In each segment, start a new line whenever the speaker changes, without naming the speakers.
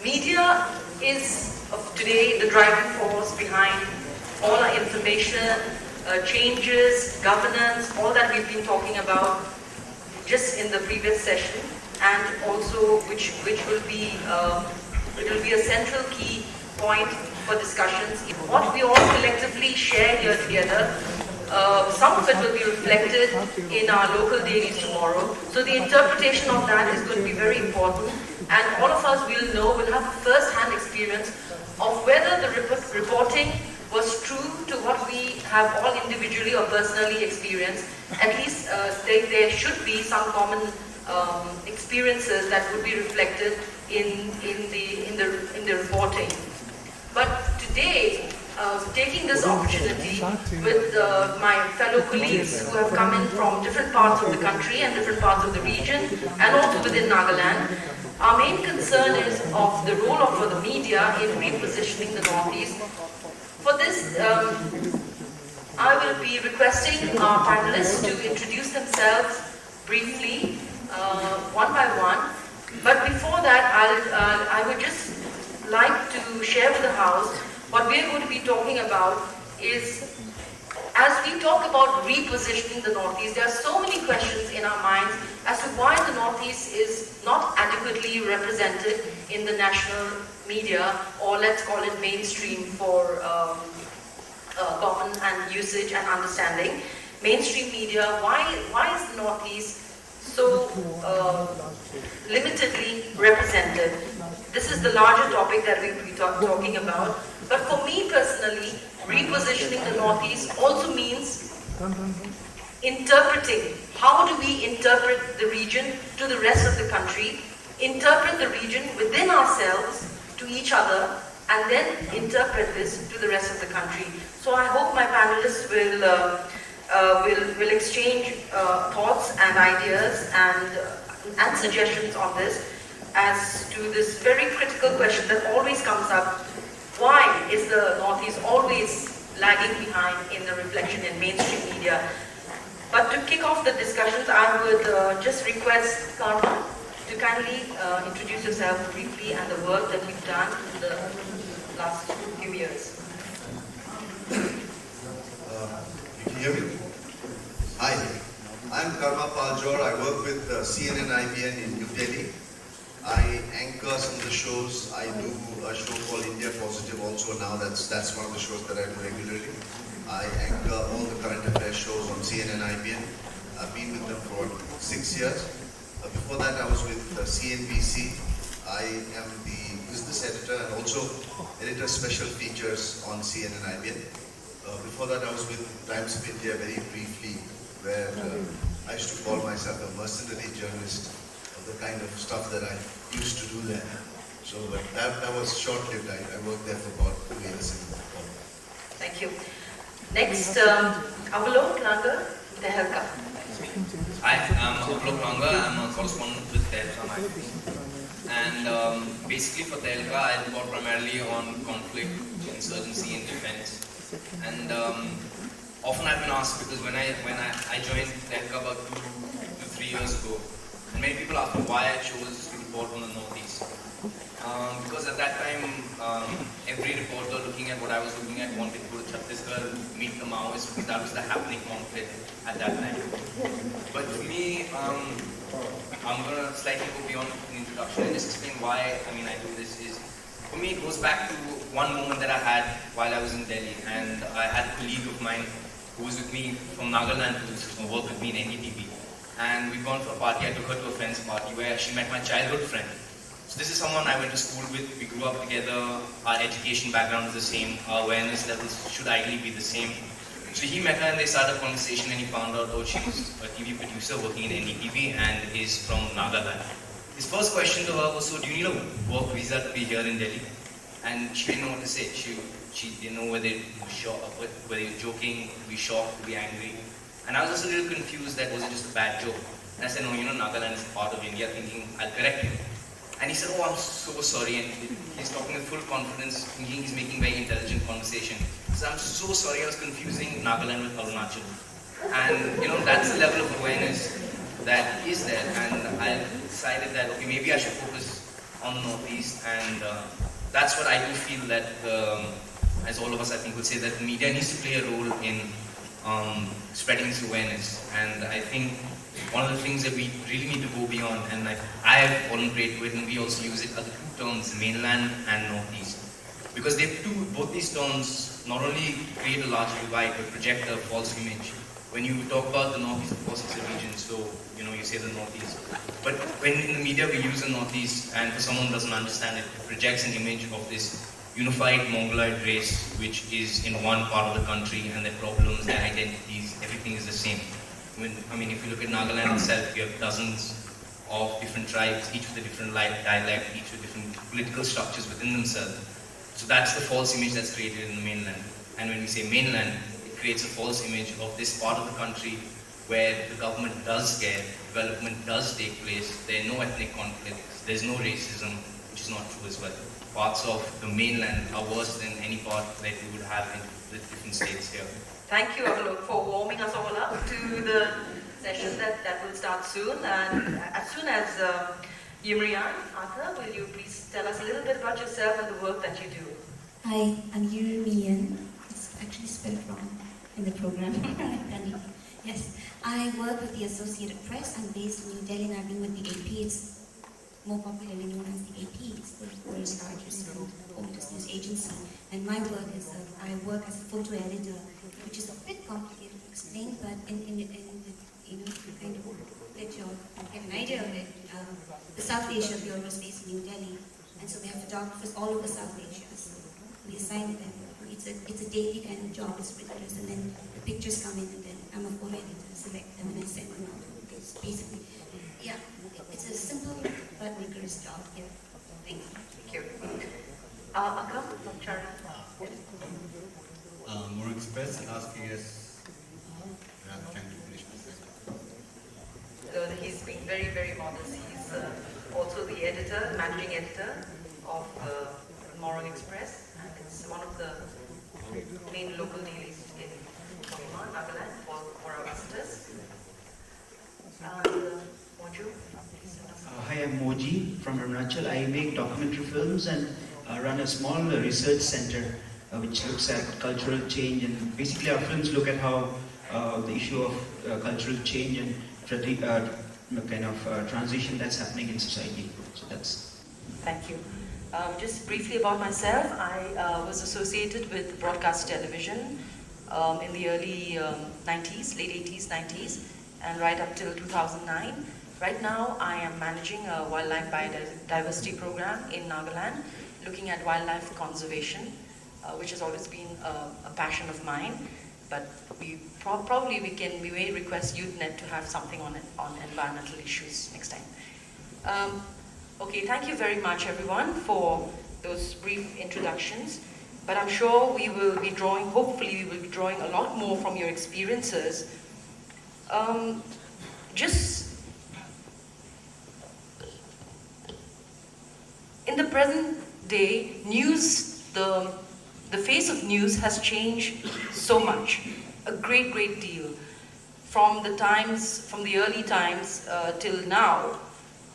Media is of today the driving force behind all our information, changes, governance, all that we've been talking about just in the previous session, and also which will be a central key point for discussions. What we all collectively share here together, some of it will be reflected in our local dailies tomorrow. So the interpretation of that is going to be very important, and all of us will have a first-hand experience of whether the reporting was true to what we have all individually or personally experienced. At least there should be some common experiences that would be reflected in the reporting. But today, taking this opportunity with my fellow colleagues who have come in from different parts of the country and different parts of the region, and also within Nagaland, our main concern is of the role of the media in repositioning the Northeast. For this, I will be requesting our panelists to introduce themselves briefly, one by one. But before that, I would just like to share with the House what we are going to be talking about is, as we talk about repositioning the Northeast, there are so many questions in our minds as to why the Northeast is not adequately represented in the national media, or let's call it mainstream for common and usage and understanding. Mainstream media, why is the Northeast so limitedly represented? This is the larger topic that we will be talking about. But for me personally, repositioning the Northeast also means interpreting. How do we interpret the region to the rest of the country, interpret the region within ourselves to each other, and then interpret this to the rest of the country? So I hope my panelists will exchange thoughts and ideas and suggestions on this as to this very critical question that always comes up. Why is the Northeast always lagging behind in the reflection in mainstream media? But to kick off the discussions, I would just request Karma to kindly introduce yourself briefly and the work that you've done in the last few years.
You can hear me? Hi, I'm Karma Paljor. I work with CNN IBN in New Delhi. I anchor some of the shows. I do a show called India Positive also now. That's one of the shows that I do regularly. I anchor all the current affairs shows on CNN IBN. I've been with them for 6 years. Before that I was with CNBC. I am the business editor and also editor special features on CNN IBN. Before that I was with Times of India very briefly, where I used to call myself a mercenary journalist of the kind of stuff that I used to do there. So but that was short-lived. I worked there for about 2 years.
Thank you. Next, Avalok Langa, Tehelka.
Hi, I'm Avalok Langa. I'm a correspondent with Tehelka magazine. And basically for Tehelka, I report primarily on conflict, insurgency and defense. And often I've been asked, because when I joined Tehelka about 2 to 3 years ago, and many people ask me why I chose to report on the Northeast. Because at that time, every reporter looking at what I was looking at wanted to go to Chhattisgarh, meet the Maoists, because that was the happening conflict at that time. But for me, I'm going to slightly go beyond the introduction and just explain why I do this. For me, it goes back to one moment that I had while I was in Delhi, and I had a colleague of mine who was with me from Nagaland who worked with me in NDTV. And we'd gone for a party. I took her to a friend's party where she met my childhood friend. So this is someone I went to school with. We grew up together. Our education background is the same. Our awareness levels should ideally be the same. So he met her and they started a conversation, and he found out, oh, she's a TV producer working in NDTV and is from Nagaland. His first question to her was, so do you need a work visa to be here in Delhi? And she didn't know what to say. She didn't know whether he was joking, to be shocked, to be angry. And I was just a little confused that was it just a bad joke. And I said, no, Nagaland is part of India, thinking I'll correct him. And he said, oh, I'm so sorry. And he's talking with full confidence, thinking he's making very intelligent conversation. He said, I'm so sorry, I was confusing Nagaland with Arunachal. And that's the level of awareness that is there. And I decided that, okay, maybe I should focus on the Northeast, and that's what I do feel that, as all of us I think would say, that the media needs to play a role in spreading this awareness. And I think one of the things that we really need to go beyond, and I have fallen prey to it, and we also use it, are the two terms, mainland and Northeast. Because both these terms not only create a large divide, but project a false image. When you talk about the Northeast, of course it's a region, so you say the Northeast. But when in the media we use the Northeast, and for someone who doesn't understand it, it projects an image of this unified Mongoloid race, which is in one part of the country, and their problems, their identities, everything is the same. If you look at Nagaland itself, you have dozens of different tribes, each with a different dialect, each with different political structures within themselves. So that's the false image that's created in the mainland. And when we say mainland, it creates a false image of this part of the country where the government does care, development does take place, there are no ethnic conflicts, there's no racism, which is not true as well. Parts of the mainland are worse than any part that you would have in the different states here.
Thank you, Avalok, for warming us all up to the session that will start soon. And as soon as Yimrian, Arthur, will you please tell us a little bit about yourself and the work that you do?
Hi, I'm Yurmian. It's actually spelled wrong in the program. Yes, I work with the Associated Press. I'm based in New Delhi and I've been with the AP. It's more popularly known as the AP. It's the world's largest and oldest news agency. And my work is, I work as a photo editor, which is a bit complicated to explain, but in the kind of let you get an idea of it. The South Asia Bureau is based in New Delhi, and so we have photographers all over South Asia. So we assign them. It's a daily kind of job, it's rigorous, and then the pictures come in, and then I'm a photo editor, select them, and I send them out. It's basically, yeah, it's a simple but rigorous job. Yeah. Thank you.
Thank you. Akam from China.
More Express asking us, can you finish this?
So he's being very, very modest. He's also the editor, managing editor of Morong Express, and it's one of the main local dailies in Kisama, Nagaland, for our visitors. Moju?
Hi, I'm Moji from Arunachal. I make documentary films and run a small research center which looks at cultural change, and basically our films look at how the issue of cultural change and kind of transition that's happening in society. So that's.
Thank you. Just briefly about myself, I was associated with broadcast television in the early 90s, late 80s, 90s, and right up till 2009. Right now, I am managing a wildlife biodiversity program in Nagaland, looking at wildlife conservation, which has always been a passion of mine. But we may request YouthNet to have something on environmental issues next time. Okay, thank you very much everyone for those brief introductions. But I'm sure we will be drawing, hopefully we will be drawing a lot more from your experiences. In the present day, news, the face of news has changed so much, a great deal. From the early times till now,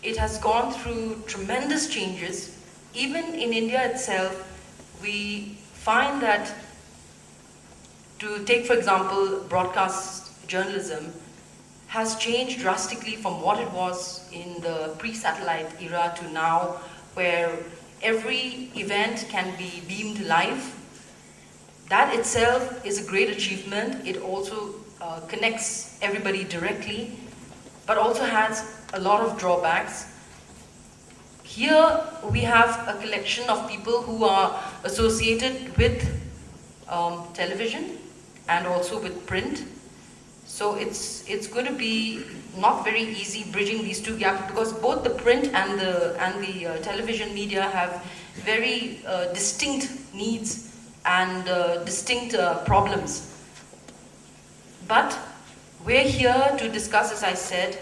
it has gone through tremendous changes. Even in India itself, we find that, to take for example, broadcast journalism has changed drastically from what it was in the pre-satellite era to now, where every event can be beamed live. That itself is a great achievement. It also connects everybody directly, but also has a lot of drawbacks. Here we have a collection of people who are associated with television and also with print. So it's going to be not very easy bridging these two gaps, because both the print and the television media have very distinct needs and distinct problems. But we're here to discuss, as I said,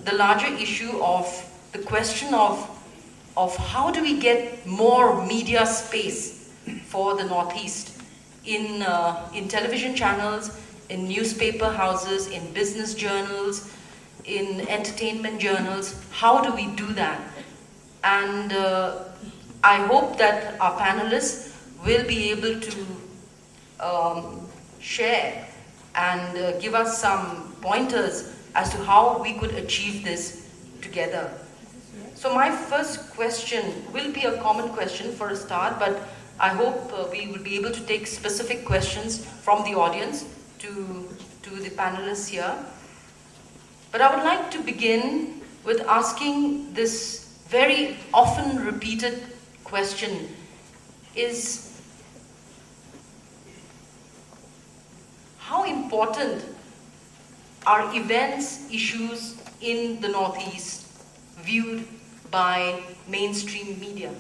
the larger issue of the question of how do we get more media space for the Northeast in television channels, in newspaper houses, in business journals, in entertainment journals. How do we do that? And I hope that our panelists will be able to share and give us some pointers as to how we could achieve this together. So my first question will be a common question for a start, but I hope we will be able to take specific questions from the audience to the panelists here. But I would like to begin with asking this very often repeated question is, how important are events, issues in the Northeast viewed by mainstream media?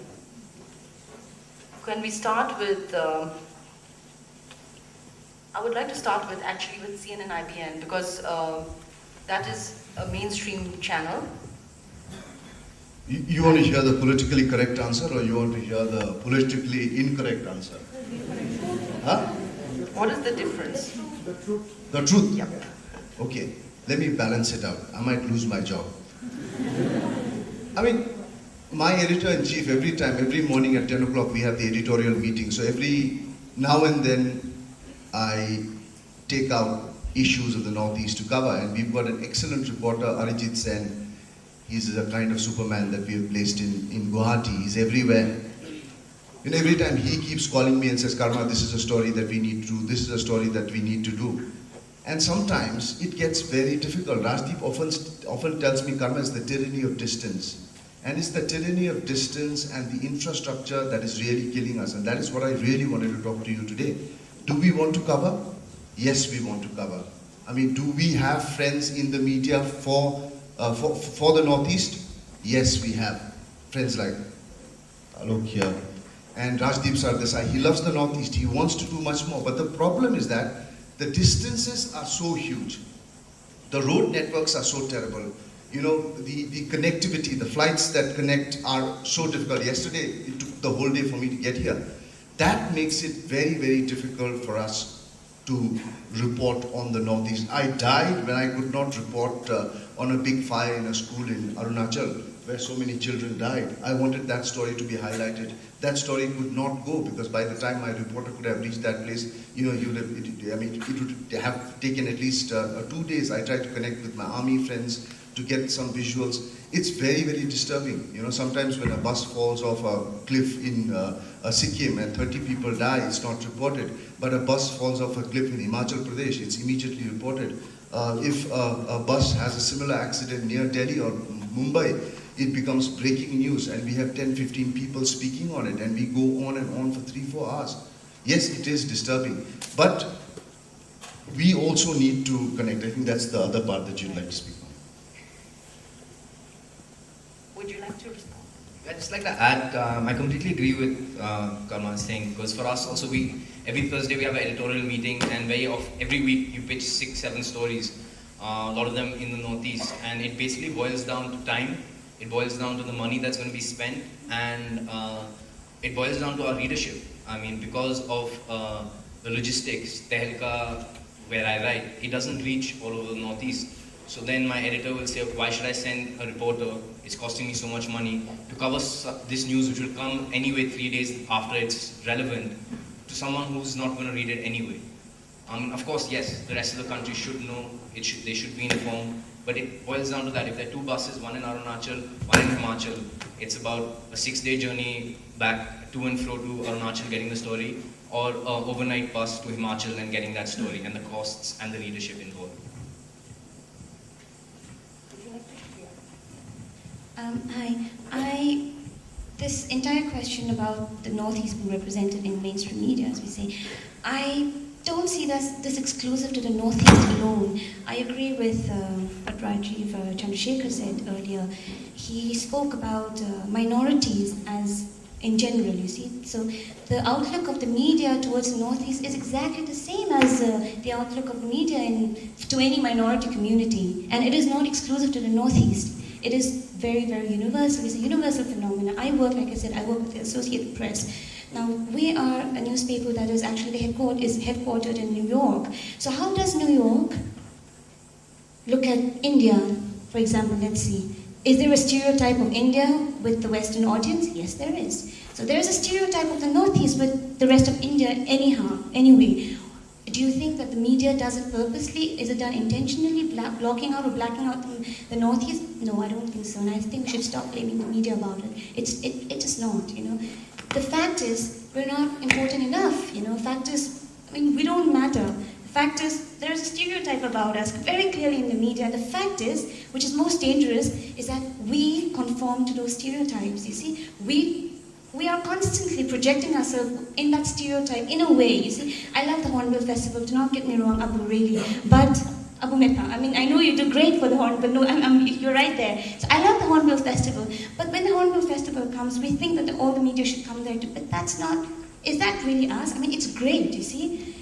Can we start with, I would like to start with actually with CNN IBN, because that is a mainstream channel.
You want to hear the politically correct answer, or you want to hear the politically incorrect answer? Huh?
What is the difference?
The truth?
Yeah.
Okay, let me balance it out. I might lose my job. I mean, my editor-in-chief, every morning at 10 o'clock, we have the editorial meeting. So every now and then, I take out issues of the Northeast to cover. And we've got an excellent reporter, Arijit Sen. He's a kind of Superman that we have placed in Guwahati. He's everywhere. You know, every time he keeps calling me and says, Karma, this is a story that we need to do. This is a story that we need to do. And sometimes it gets very difficult. Rajdeep often tells me, Karma, it's the tyranny of distance. And it's the tyranny of distance and the infrastructure that is really killing us. And that is what I really wanted to talk to you today. Do we want to cover? Yes, we want to cover. I mean, do we have friends in the media for the Northeast? Yes, we have. Friends like Alok here and Rajdeep Sardesai. He loves the Northeast. He wants to do much more. But the problem is that the distances are so huge. The road networks are so terrible. You know, the connectivity, the flights that connect are so difficult. Yesterday, it took the whole day for me to get here. That makes it very, very difficult for us to report on the Northeast. I died when I could not report on a big fire in a school in Arunachal, where so many children died. I wanted that story to be highlighted. That story could not go, because by the time my reporter could have reached that place, you know, it would have taken at least 2 days. I tried to connect with my army friends to get some visuals. It's very, very disturbing. You know, sometimes when a bus falls off a cliff in Sikkim and 30 people die, it's not reported. But a bus falls off a cliff in Himachal Pradesh, it's immediately reported. If a bus has a similar accident near Delhi or Mumbai, it becomes breaking news, and we have 10, 15 people speaking on it, and we go on and on for 3-4 hours. Yes, it is disturbing, but we also need to connect. I think that's the other part that you'd like to speak on.
Would you like to respond?
I'd just like to add, I completely agree with Karma's thing, because for us also, every Thursday we have an editorial meeting, and every week you pitch 6-7 stories, a lot of them in the Northeast, and it basically boils down to time, it boils down to the money that's going to be spent, and it boils down to our readership. I mean, because of the logistics, Tehelka, where I write, it doesn't reach all over the Northeast. So then my editor will say, why should I send a reporter? It's costing me so much money to cover this news, which will come anyway 3 days after it's relevant, to someone who's not going to read it anyway. Of course, yes, the rest of the country should know, they should be informed, but it boils down to that. If there are 2 buses, one in Arunachal, one in Himachal, it's about a 6-day journey back to and fro to Arunachal getting the story, or an overnight bus to Himachal and getting that story, and the costs and the readership involved.
Hi. This entire question about the Northeast being represented in mainstream media, as we say, I don't see this exclusive to the Northeast alone. I agree with what Rajiv Chandrasekhar said earlier. He spoke about minorities as in general, you see. So the outlook of the media towards the Northeast is exactly the same as the outlook of the media to any minority community. And it is not exclusive to the Northeast. It is very, very universal. It's a universal phenomenon. I work, like I said, I work with the Associated Press. Now, we are a newspaper that is actually headquartered in New York. So how does New York look at India, for example, let's see? Is there a stereotype of India with the Western audience? Yes, there is. So there is a stereotype of the Northeast with the rest of India anyway. Do you think that the media does it purposely? Is it done intentionally, blocking out or blacking out the Northeast? No, I don't think so. And I think we should stop blaming the media about it. It is not, The fact is, we're not important enough, Fact is, we don't matter. The fact is, there's a stereotype about us very clearly in the media. And the fact is, which is most dangerous, is that we conform to those stereotypes, you see. We are constantly projecting ourselves in that stereotype, in a way, you see. I love the Hornbill Festival, do not get me wrong, Abu, really. But, Abu Meta, I know you do great for the Hornbill, no, you're right there. So I love the Hornbill Festival, but when the Hornbill Festival comes, we think that all the media should come there too, but that's not, is that really us? It's great, you see.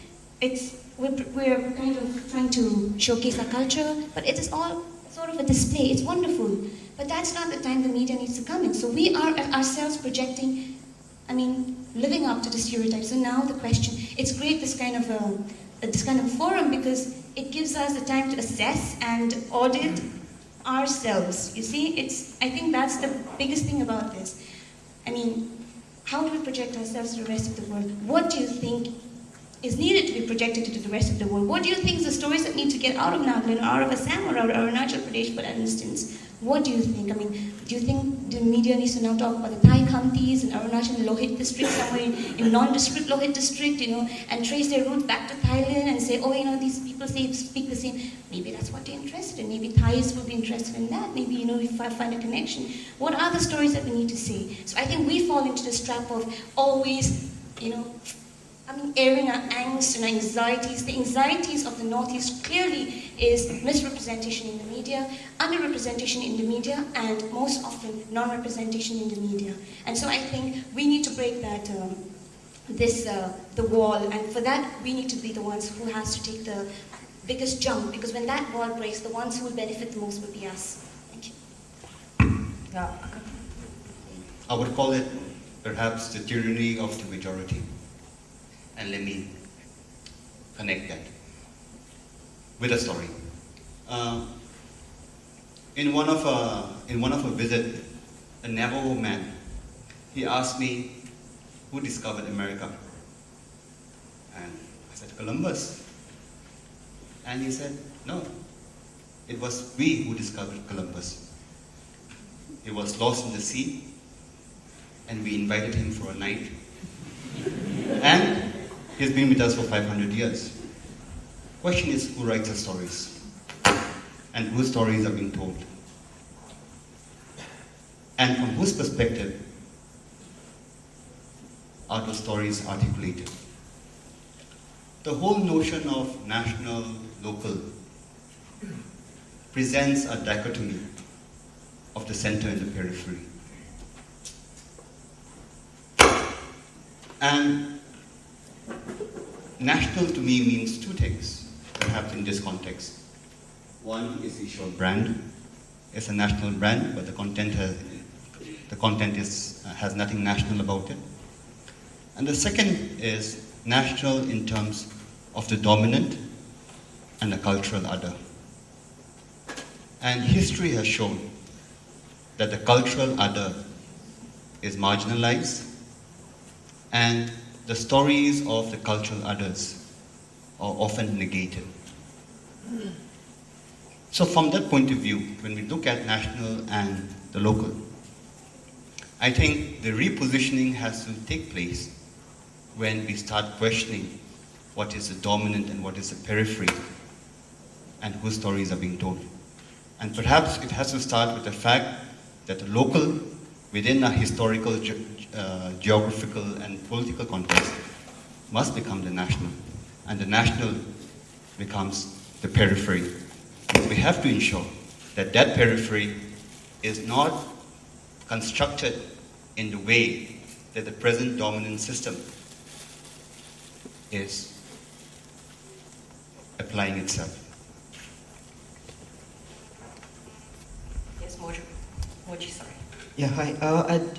We're kind of trying to showcase our culture, but it is all sort of a display, it's wonderful. But that's not the time the media needs to come in. So we are ourselves projecting, living up to the stereotypes. So now the question, it's great this kind of forum because it gives us the time to assess and audit ourselves. You see, I think that's the biggest thing about this. How do we project ourselves to the rest of the world? What do you think is needed to be projected to the rest of the world? What do you think is the stories that need to get out of Nagaland or out of Assam or out of Arunachal Pradesh, for instance? What do you think? Do you think the media needs to now talk about the Thai counties in Arunachal and Lohit district, somewhere in non-district Lohit district, and trace their roots back to Thailand and say, these people speak the same. Maybe that's what they're interested in. Maybe Thais will be interested in that. Maybe, if I find a connection. What are the stories that we need to say? So I think we fall into this trap of always, airing our angst and anxieties. The anxieties of the Northeast clearly is misrepresentation in the media, underrepresentation in the media, and most often non-representation in the media. And so I think we need to break that, the wall, and for that we need to be the ones who has to take the biggest jump, because when that wall breaks, the ones who will benefit the most will be us. Thank you.
Yeah.
I would call it perhaps the tyranny of the majority. And let me connect that with a story. In one of a visit, a Navajo man, he asked me, who discovered America? And I said, Columbus. And he said, no, it was we who discovered Columbus. He was lost in the sea, and we invited him for a night. And he's been with us for 500 years. Question is, who writes the stories? And whose stories are being told? And from whose perspective are those stories articulated? The whole notion of national, local presents a dichotomy of the center and the periphery. And national to me means two things, perhaps in this context. One is the issue of brand. It's a national brand, but the content has nothing national about it. And the second is national in terms of the dominant and the cultural other. And history has shown that the cultural other is marginalized, and the stories of the cultural others are often negated. So from that point of view, when we look at national and the local, I think the repositioning has to take place when we start questioning what is the dominant and what is the periphery, and whose stories are being told. And perhaps it has to start with the fact that the local, within a historical, geographical and political context, must become the national, and the national becomes the periphery. We have to ensure that that periphery is not constructed in the way that the present dominant system is applying itself.
Yes, Moji, sorry.
Yeah, hi.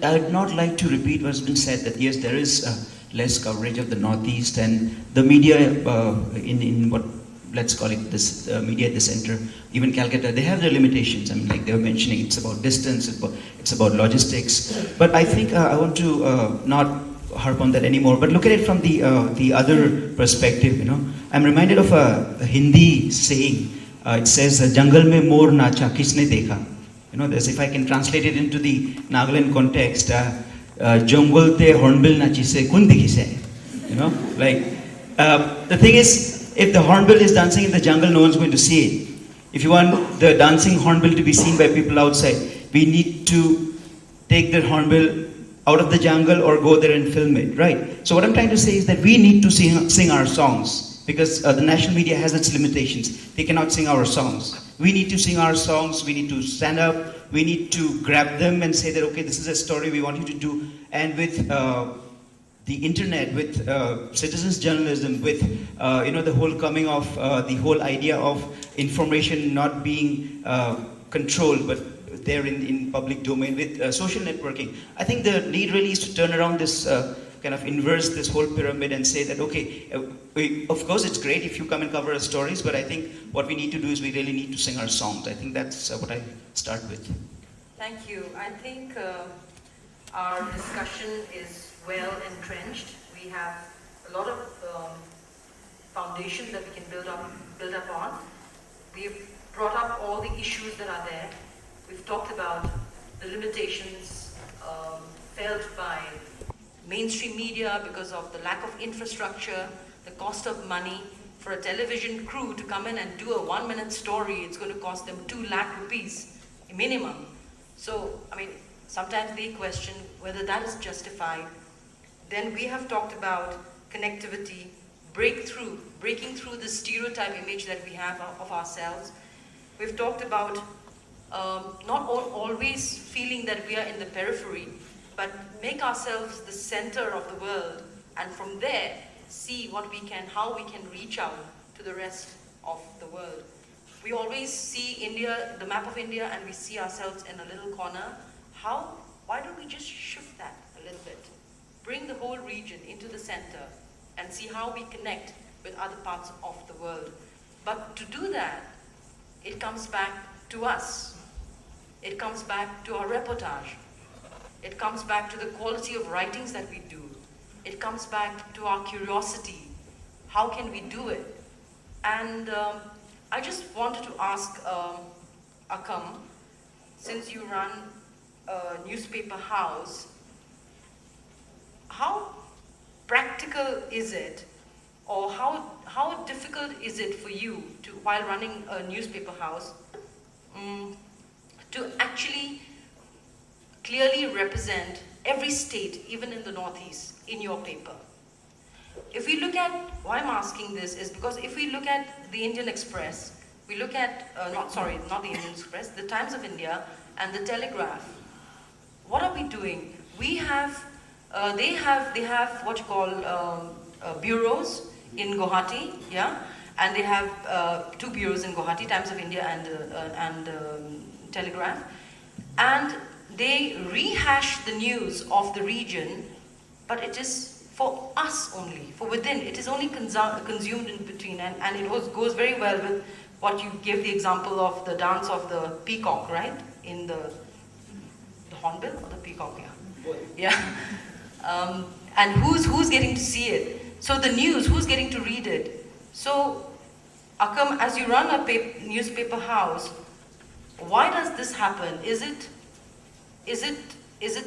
I'd not like to repeat what's been said, that yes, there is less coverage of the Northeast, and the media in what let's call it this media at the center, even Calcutta, they have their limitations. I mean, like they were mentioning, it's about distance, it's about logistics. But I think I want to not harp on that anymore, but look at it from the other perspective. You know, I'm reminded of a Hindi saying. It says, "Jungle mein mor nacha, kisne dekha." You know, this, if I can translate it into the Nagaland context, "Jungle te hornbill nachi se kun dikhi se." You know, like the thing is, if the hornbill is dancing in the jungle, no one's going to see it. If you want the dancing hornbill to be seen by people outside, we need to take the hornbill out of the jungle or go there and film it, right? So what I'm trying to say is that we need to sing our songs. Because the national media has its limitations. They cannot sing our songs. We need to sing our songs. We need to stand up. We need to grab them and say that, okay, this is a story we want you to do. And with the internet, with citizens journalism, with the whole coming of the whole idea of information not being controlled, but there in public domain, with social networking, I think the need really is to turn around this kind of inverse this whole pyramid and say that, okay, of course it's great if you come and cover our stories, but I think what we need to do is we really need to sing our songs. I think that's what I start with.
Thank you. I think our discussion is well entrenched. We have a lot of foundations that we can build up on. We've brought up all the issues that are there. We've talked about the limitations felt by mainstream media because of the lack of infrastructure, the cost of money. For a television crew to come in and do a 1-minute story, it's going to cost them 2 lakh rupees minimum. So, I mean, sometimes they question whether that is justified. Then we have talked about connectivity, breaking through the stereotype image that we have of ourselves. We've talked about not always feeling that we are in the periphery, but make ourselves the center of the world, and from there see how we can reach out to the rest of the world. We always see India, the map of India, and we see ourselves in a little corner. Why don't we just shift that a little bit? Bring the whole region into the center and see how we connect with other parts of the world. But to do that, it comes back to us. It comes back to our reportage. It comes back to the quality of writings that we do. It comes back to our curiosity. How can we do it? And I just wanted to ask Akam, since you run a newspaper house, how practical is it, or how difficult is it for you to, while running a newspaper house, to actually clearly represent every state, even in the Northeast, in your paper? If we look at, why I'm asking this is because if we look at the Indian Express, we look at, not the Indian Express, the Times of India and the Telegraph, what are we doing? We have, they have what you call bureaus in Guwahati, yeah? And they have 2 bureaus in Guwahati, Times of India and Telegraph. And they rehash the news of the region, but it is for us only, for within. It is only consumed in between, and it goes very well with what you gave the example of the dance of the peacock, right? In the hornbill or the peacock, yeah. Yeah. And who's getting to see it? So the news, who's getting to read it? So, Akam, as you run a newspaper house, why does this happen? Is it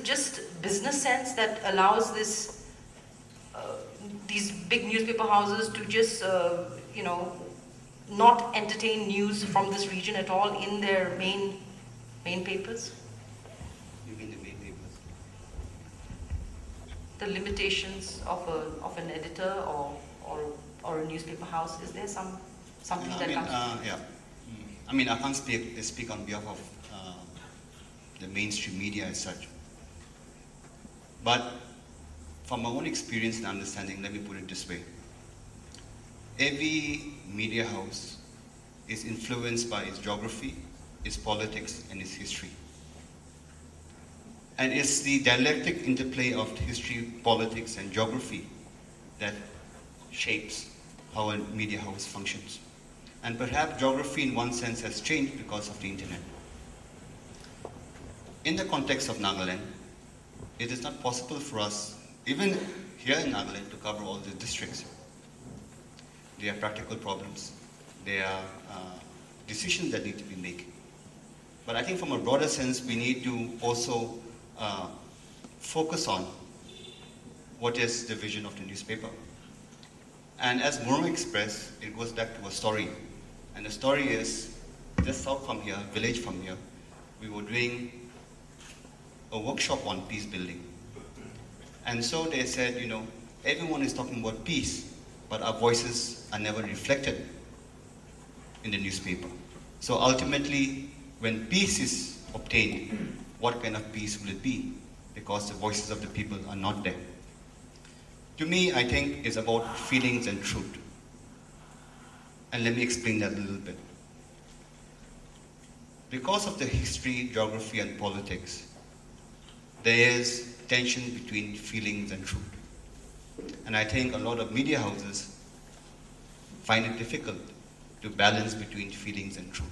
just business sense that allows these big newspaper houses to just not entertain news from this region at all in their main papers?
You mean the main papers?
The limitations of an editor or a newspaper house. Is there something that comes?
Yeah. I mean, I can't speak on behalf of the mainstream media as such. But from my own experience and understanding, let me put it this way. Every media house is influenced by its geography, its politics, and its history. And it's the dialectic interplay of history, politics, and geography that shapes how a media house functions. And perhaps geography in one sense has changed because of the internet. In the context of Nagaland, it is not possible for us, even here in Nagaland, to cover all the districts. There are practical problems. There are decisions that need to be made. But I think from a broader sense, we need to also focus on what is the vision of the newspaper. And as Murmo expressed, it goes back to a story. And the story is, just south from here, village from here, we were doing a workshop on peace building. And so they said, you know, everyone is talking about peace, but our voices are never reflected in the newspaper. So ultimately, when peace is obtained, what kind of peace will it be? Because the voices of the people are not there. To me, I think it's about feelings and truth. And let me explain that a little bit. Because of the history, geography, and politics, there is tension between feelings and truth. And I think a lot of media houses find it difficult to balance between feelings and truth,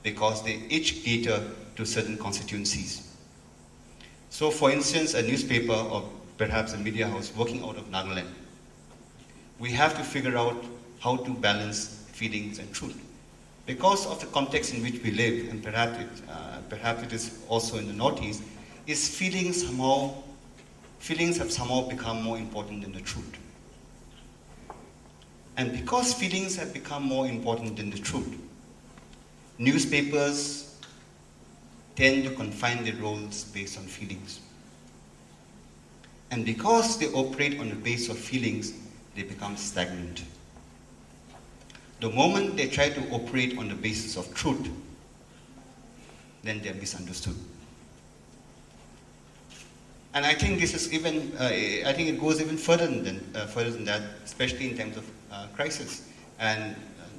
because they each cater to certain constituencies. So for instance, a newspaper or perhaps a media house working out of Nagaland, we have to figure out how to balance feelings and truth. Because of the context in which we live, and perhaps it is also in the Northeast, is feelings have somehow become more important than the truth. And because feelings have become more important than the truth, newspapers tend to confine their roles based on feelings. And because they operate on the basis of feelings, they become stagnant. The moment they try to operate on the basis of truth, then they're misunderstood. And I think this is even, I think it goes even further than that, especially in times of crisis. And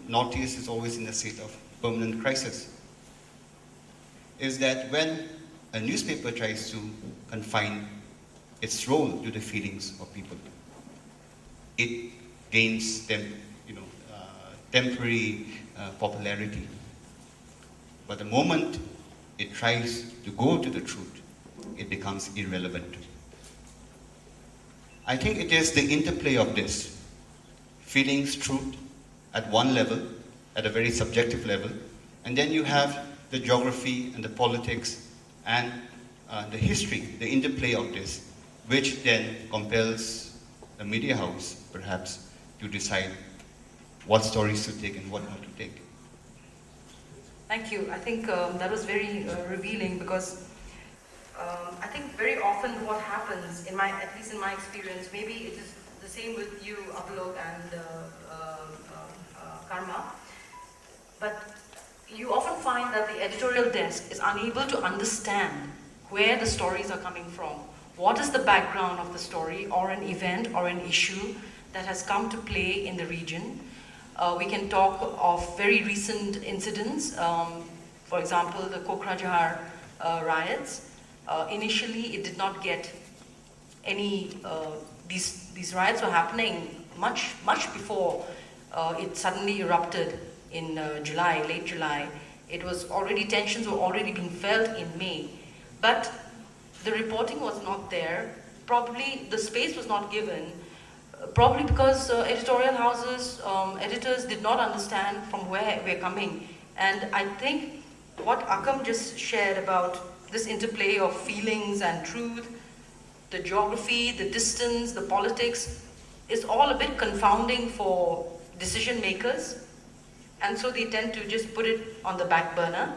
Northeast is always in a state of permanent crisis. Is that when a newspaper tries to confine its role to the feelings of people, it gains temporary popularity. But the moment it tries to go to the truth, it becomes irrelevant. I think it is the interplay of this, feelings, truth, at one level, at a very subjective level, and then you have the geography and the politics and the history, the interplay of this, which then compels a media house, perhaps, to decide what stories to take and what not to take.
Thank you. I think that was very revealing, because I think very often what happens, at least in my experience, maybe it is the same with you, Avalok and Karma, but you often find that the editorial desk is unable to understand where the stories are coming from. What is the background of the story or an event or an issue that has come to play in the region? We can talk of very recent incidents, for example, the Kokrajhar riots. Initially, it did not get any, these riots were happening much before it suddenly erupted in July, late July. It was already, tensions were already being felt in May. But the reporting was not there. Probably the space was not given, probably because editorial houses, editors did not understand from where we're coming. And I think what Akam just shared about this interplay of feelings and truth, the geography, the distance, the politics, is all a bit confounding for decision makers. And so they tend to just put it on the back burner.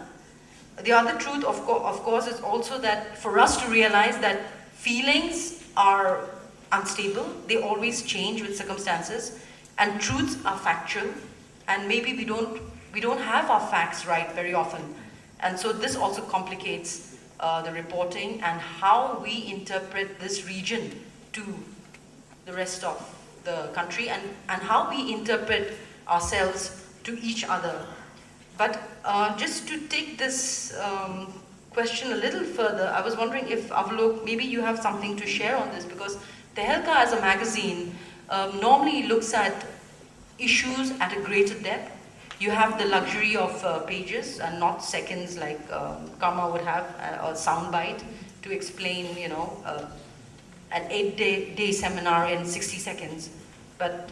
The other truth, of course, is also that for us to realize that feelings are unstable, they always change with circumstances, and truths are factual, and maybe we don't have our facts right very often. And so this also complicates the reporting and how we interpret this region to the rest of the country, and how we interpret ourselves to each other. But just to take this question a little further, I was wondering if Avalok, maybe you have something to share on this, because Tehelka as a magazine normally looks at issues at a greater depth. You have the luxury of pages and not seconds like Karma would have, or soundbite to explain, you know, an 8-day seminar in 60 seconds. But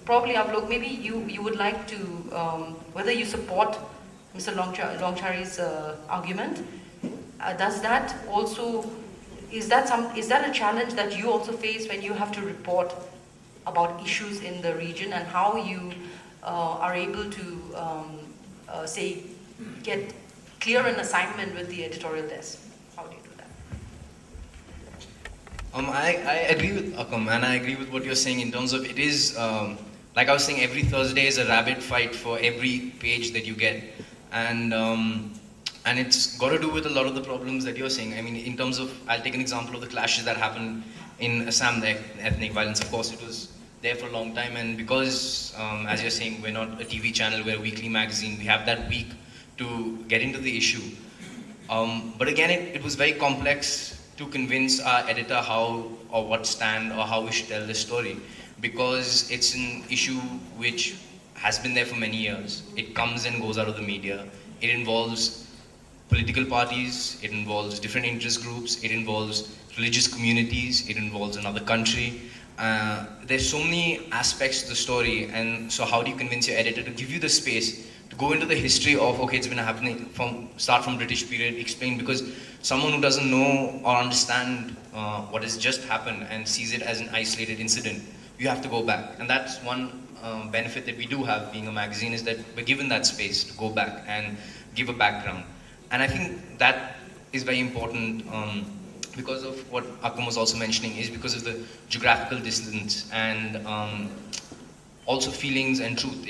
probably, Ablok, maybe you would like to, whether you support Mr. Longchari's argument, does that also, is that a challenge that you also face when you have to report about issues in the region, and how you are able to, say, get clear an assignment with the editorial desk? How do you do that?
I agree with Akam, and I agree with what you're saying in terms of it is, like I was saying, every Thursday is a rabbit fight for every page that you get. And it's got to do with a lot of the problems that you're saying. I mean, in terms of, I'll take an example of the clashes that happened in Assam, the ethnic violence. Of course, it was there for a long time, and because, as you're saying, we're not a TV channel, we're a weekly magazine, we have that week to get into the issue. But again, it was very complex to convince our editor how or what stand or how we should tell the story, because it's an issue which has been there for many years. It comes and goes out of the media. It involves political parties, it involves different interest groups, it involves religious communities, it involves another country. There's so many aspects to the story, and so how do you convince your editor to give you the space to go into the history of, okay, it's been happening start from British period, explain, because someone who doesn't know or understand what has just happened and sees it as an isolated incident, you have to go back. And that's one benefit that we do have being a magazine, is that we're given that space to go back and give a background. And I think that is very important because of what Akam was also mentioning, is because of the geographical distance and also feelings and truth.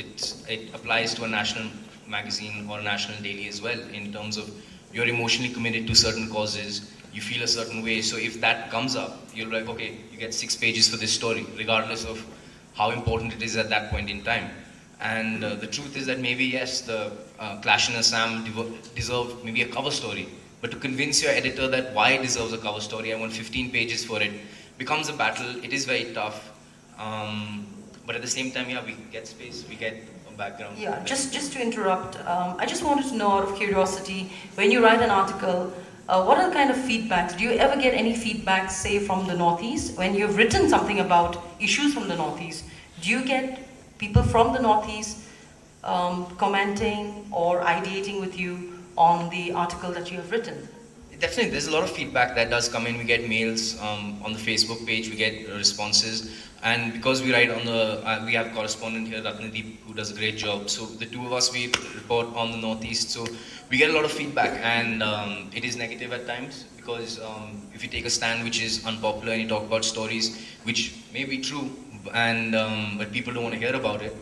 It applies to a national magazine or a national daily as well, in terms of you're emotionally committed to certain causes, you feel a certain way. So if that comes up, you're like, okay, you get 6 pages for this story, regardless of how important it is at that point in time. And the truth is that maybe, yes, the clash in Assam deserved maybe a cover story, but to convince your editor that why it deserves a cover story, I want 15 pages for it, becomes a battle. It is very tough. But at the same time, yeah, we get space, we get a background.
Yeah, just to interrupt, I just wanted to know, out of curiosity, when you write an article, what are the kind of feedbacks? Do you ever get any feedback, say, from the Northeast? When you've written something about issues from the Northeast, do you get people from the Northeast commenting or ideating with you on the article that you have written?
Definitely, there's a lot of feedback that does come in. We get mails on the Facebook page, we get responses. And because we write on the, we have a correspondent here, Ratnadeep, who does a great job. So the two of us, we report on the Northeast. So we get a lot of feedback, and it is negative at times, because if you take a stand which is unpopular and you talk about stories which may be true, and but people don't want to hear about it,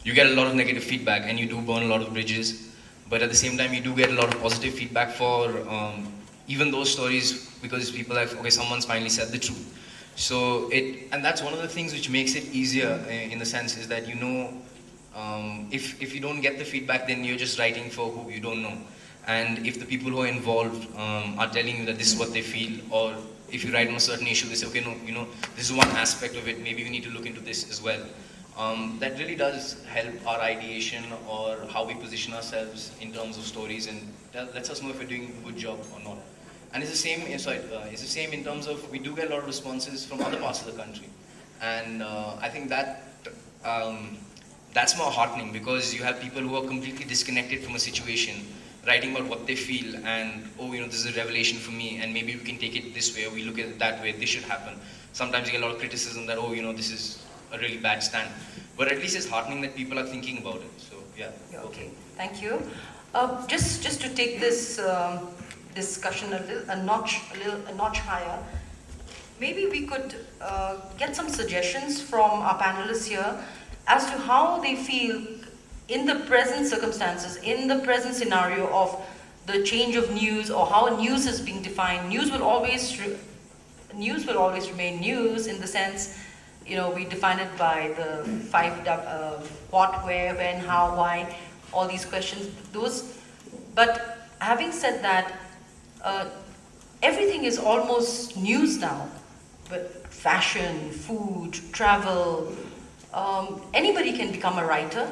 you get a lot of negative feedback, and you do burn a lot of bridges. But at the same time, you do get a lot of positive feedback for even those stories, because people are like, okay, someone's finally said the truth. So and that's one of the things which makes it easier in the sense is that, you know, if you don't get the feedback, then you're just writing for who you don't know. And if the people who are involved are telling you that this is what they feel, or if you write on a certain issue, they say, okay, no, you know, this is one aspect of it, maybe we need to look into this as well. That really does help our ideation or how we position ourselves in terms of stories, and that lets us know if we're doing a good job or not. And it's the same, it's the same in terms of, we do get a lot of responses from other parts of the country. And I think that that's more heartening, because you have people who are completely disconnected from a situation, writing about what they feel, and, oh, you know, this is a revelation for me, and maybe we can take it this way, or we look at it that way, this should happen. Sometimes you get a lot of criticism that, oh, you know, this is a really bad stand. But at least it's heartening that people are thinking about it. So, yeah.
Okay, thank you. Just to take this discussion a notch higher, maybe we could get some suggestions from our panelists here as to how they feel in the present circumstances, in the present scenario of the change of news, or how news is being defined. News will always remain news, in the sense, you know, we define it by the 5 what, where, when, how, why, all these questions. But having said that, everything is almost news now. But fashion, food, travel, anybody can become a writer.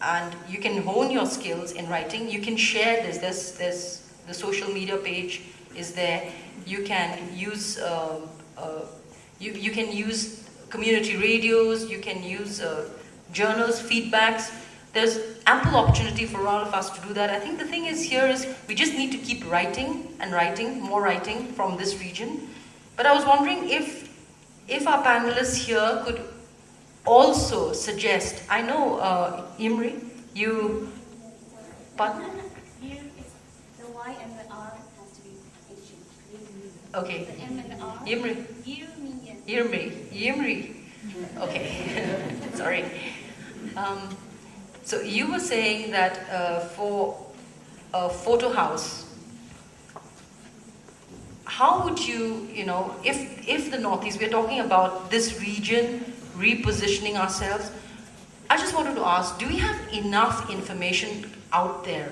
and you can hone your skills in writing. You can share this. There's the social media page is there. You can use you can use community radios. You can use journals, feedbacks. There's ample opportunity for all of us to do that. I think the thing is here is we just need to keep writing and writing, more writing from this region. But I was wondering if our panelists here could also suggest, I know, Imri, you, pardon?
Here, the Y and the R has to be ancient.
Okay.
The M and the R.
Imri. Imri. Okay, sorry. So you were saying that for a photo house, how would you, if the Northeast, we're talking about this region, repositioning ourselves, I just wanted to ask, do we have enough information out there,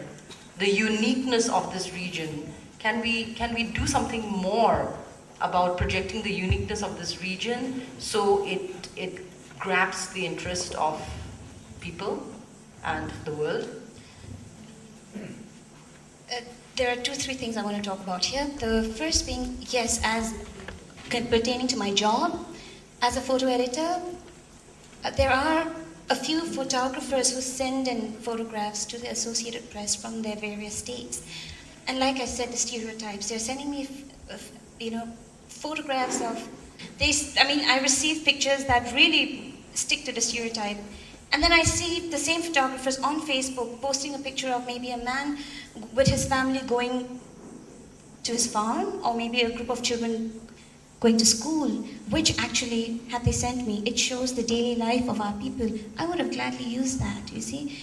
the uniqueness of this region? Can we do something more about projecting the uniqueness of this region so it grabs the interest of people and the world?
There are 2-3 things I want to talk about here. The first being, yes, as pertaining to my job as a photo editor, there are a few photographers who send in photographs to the Associated Press from their various states. And like I said, the stereotypes, they're sending me, photographs of, I receive pictures that really stick to the stereotype. And then I see the same photographers on Facebook posting a picture of maybe a man with his family going to his farm, or maybe a group of children going to school, which actually, had they sent me, it shows the daily life of our people. I would have gladly used that, you see.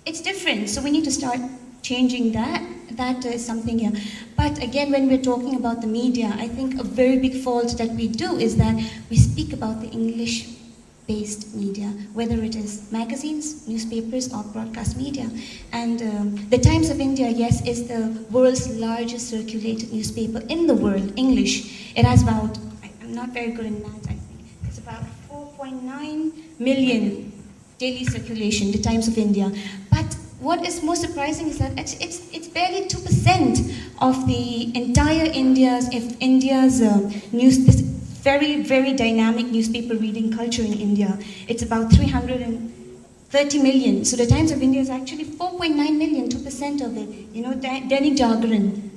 It's different, so we need to start changing that. That is something here. But again, when we're talking about the media, I think a very big fault that we do is that we speak about the English-based media, whether it is magazines, newspapers, or broadcast media. And the Times of India, yes, is the world's largest circulated newspaper in the world, English. It has about, I'm not very good in math, I think, it's about 4.9 million daily circulation, the Times of India. But what is most surprising is that it's barely 2% of the entire India's news, this very, very dynamic newspaper reading culture in India. It's about 330 million. So the Times of India is actually 4.9 million, 2% of it. Dainik Jagran,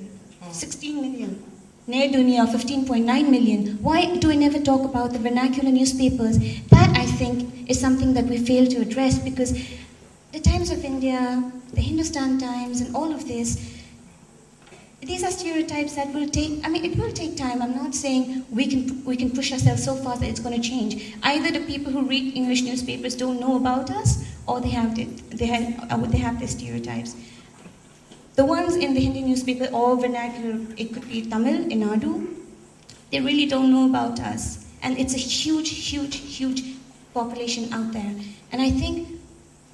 16 million. Naya Dunia, 15.9 million. Why do I never talk about the vernacular newspapers? That, I think, is something that we fail to address, because the Times of India, the Hindustan Times, and all of this, these are stereotypes that will take, it will take time. I'm not saying we can push ourselves so far that it's going to change. Either the people who read English newspapers don't know about us, or they have their stereotypes. The ones in the Hindi newspaper or vernacular, it could be Tamil, Enadu, they really don't know about us. And it's a huge, huge, huge population out there. And I think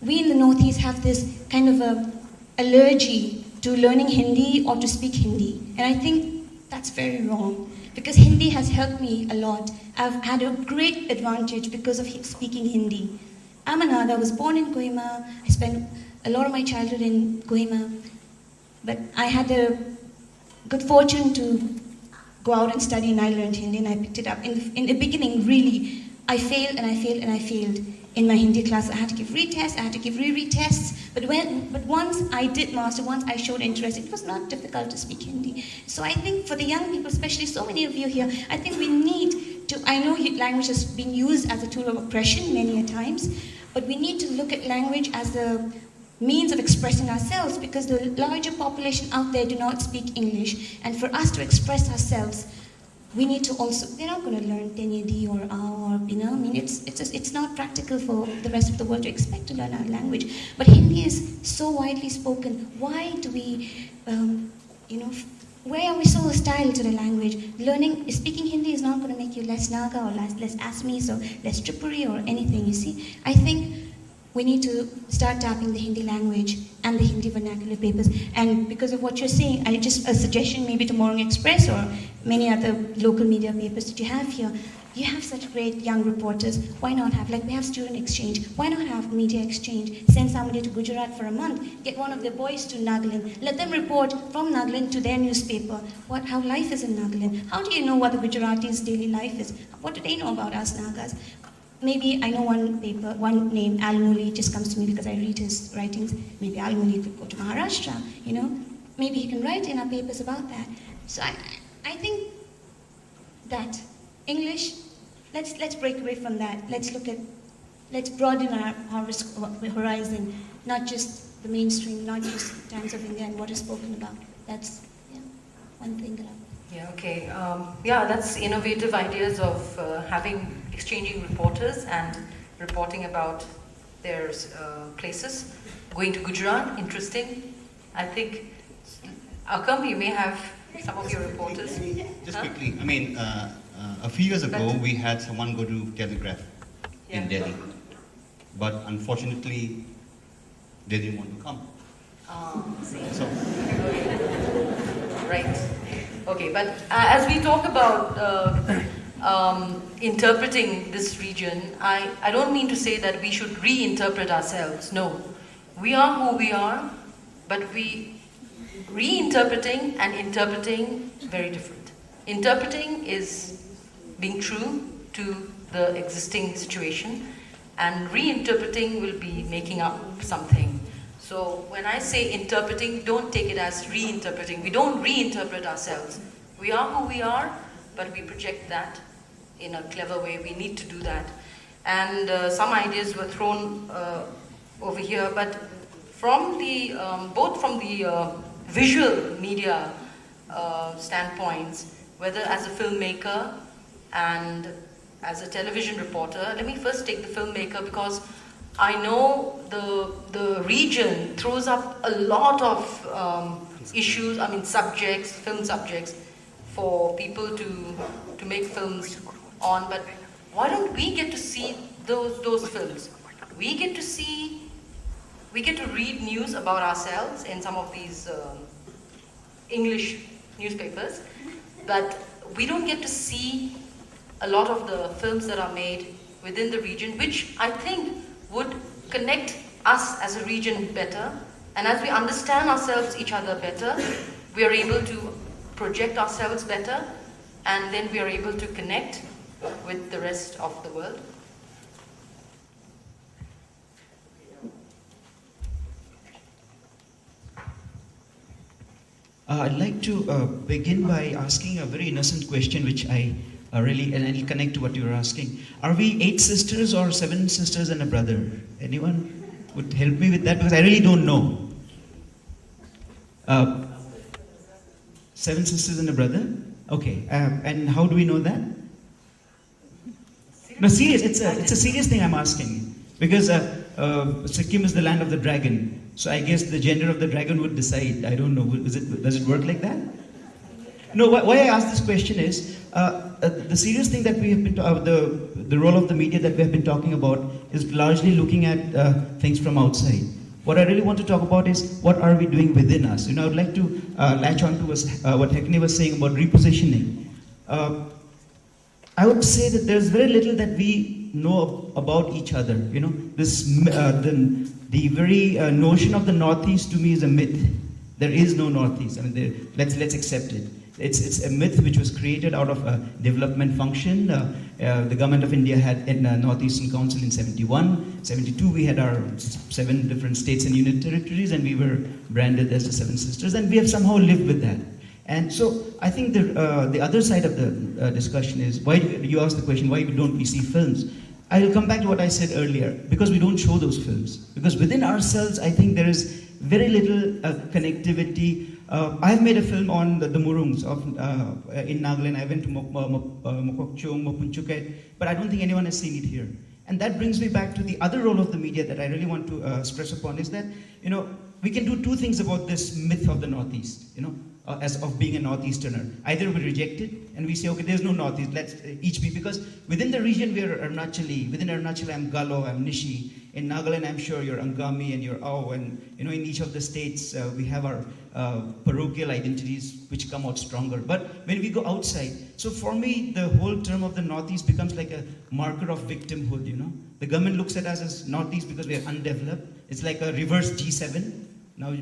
we in the Northeast have this kind of a allergy to learning Hindi or to speak Hindi. And I think that's very wrong, because Hindi has helped me a lot. I've had a great advantage because of speaking Hindi. I'm a Naga, I was born in Kohima. I spent a lot of my childhood in Kohima. But I had the good fortune to go out and study, and I learned Hindi and I picked it up. In the beginning, really, I failed and I failed and I failed. In my Hindi class, I had to give retests, I had to give re-retests. But once I did master, once I showed interest, it was not difficult to speak Hindi. So I think for the young people, especially so many of you here, I think we need to, I know language has been used as a tool of oppression many a times, but we need to look at language as the means of expressing ourselves, because the larger population out there do not speak English. And for us to express ourselves, we need to also, we're not going to learn Tenyadi or A, or, it's not practical for the rest of the world to expect to learn our language. But Hindi is so widely spoken. Why do we, why are we so hostile to the language? Speaking Hindi is not going to make you less Naga or less Assamese or less Tripuri or anything, you see. I think we need to start tapping the Hindi language and the Hindi vernacular papers. And because of what you're saying, a suggestion maybe to Morning Express or many other local media papers that you have here, You have such great young reporters. Why not have, like we have student exchange, why not have media exchange? Send somebody to Gujarat for a month, get one of their boys to Nagaland, let them report from Nagaland to their newspaper how life is in Nagaland. How do you know what the Gujaratis' daily life is? What do they know about us Nagas? Maybe I know one name, Al Muli, just comes to me because I read his writings. Maybe Al Muli could go to Maharashtra, you know? Maybe he can write in our papers about that. So I think that English, let's break away from that. Let's broaden our horizon, not just the mainstream, not just Times of India and what is spoken about. That's one thing that
that's innovative ideas of exchanging reporters and reporting about their places. Going to Gujarat, interesting. I think, Akam, you may have some of your reporters.
Just quickly, I mean, a few years ago, we had someone go to Telegraph in Delhi. But unfortunately, they didn't want to come. So.
Right. Okay, but as we talk about interpreting this region, I don't mean to say that we should reinterpret ourselves. No. We are who we are, but reinterpreting and interpreting very different. Interpreting is being true to the existing situation, and reinterpreting will be making up something. So when I say interpreting, don't take it as reinterpreting. We don't reinterpret ourselves. We are who we are, but we project that in a clever way. We need to do that. And some ideas were thrown over here, but from the both from the visual media standpoints, whether as a filmmaker and as a television reporter. Let me first take the filmmaker, because I know the region throws up a lot of issues, subjects, film subjects for people to make films on, but why don't we get to see those films? We get to read news about ourselves in some of these English newspapers, but we don't get to see a lot of the films that are made within the region, which I think would connect us as a region better. And as we understand ourselves, each other better, we are able to project ourselves better, and then we are able to connect with the rest of the world.
I'd like to begin by asking a very innocent question, which and I'll connect to what you were asking. Are we 8 sisters or 7 sisters and a brother? Anyone would help me with that? Because I really don't know. 7 sisters and a brother? Okay. And how do we know that? No, serious. It's a serious thing I'm asking. Because Sikkim is the land of the dragon. So I guess the gender of the dragon would decide. I don't know. Does it work like that? No, why I ask this question is, the serious thing that we have been, the role of the media that we have been talking about is largely looking at things from outside. What I really want to talk about is what are we doing within us. I would like to latch on to what Hackney was saying about repositioning. I would say that there's very little that we know about each other. The very notion of the Northeast to me is a myth. There is no Northeast. Let's accept it. It's a myth which was created out of a development function. The government of India had a Northeastern Council in 71. 72 we had our 7 different states and union territories, and we were branded as the 7 sisters, and we have somehow lived with that. And so I think the other side of the discussion is, why you asked the question, why don't we see films? I will come back to what I said earlier, because we don't show those films. Because within ourselves, I think there is very little connectivity. I've made a film on the Murungs in Nagaland. I went to Mokokchung, Mopunchuket, but I don't think anyone has seen it here. And that brings me back to the other role of the media that I really want to stress upon, is that, we can do two things about this myth of the Northeast, as of being a Northeasterner. Either we reject it and we say, okay, there's no Northeast, let's each be, because within the region we are Arunachali, within Arunachal I'm Galo, I'm Nishi, in Nagaland I'm sure you're Angami and you're Ao, and in each of the states we have our parochial identities which come out stronger. But when we go outside, so for me the whole term of the Northeast becomes like a marker of victimhood, The government looks at us as Northeast because we are undeveloped. It's like a reverse G7. Now,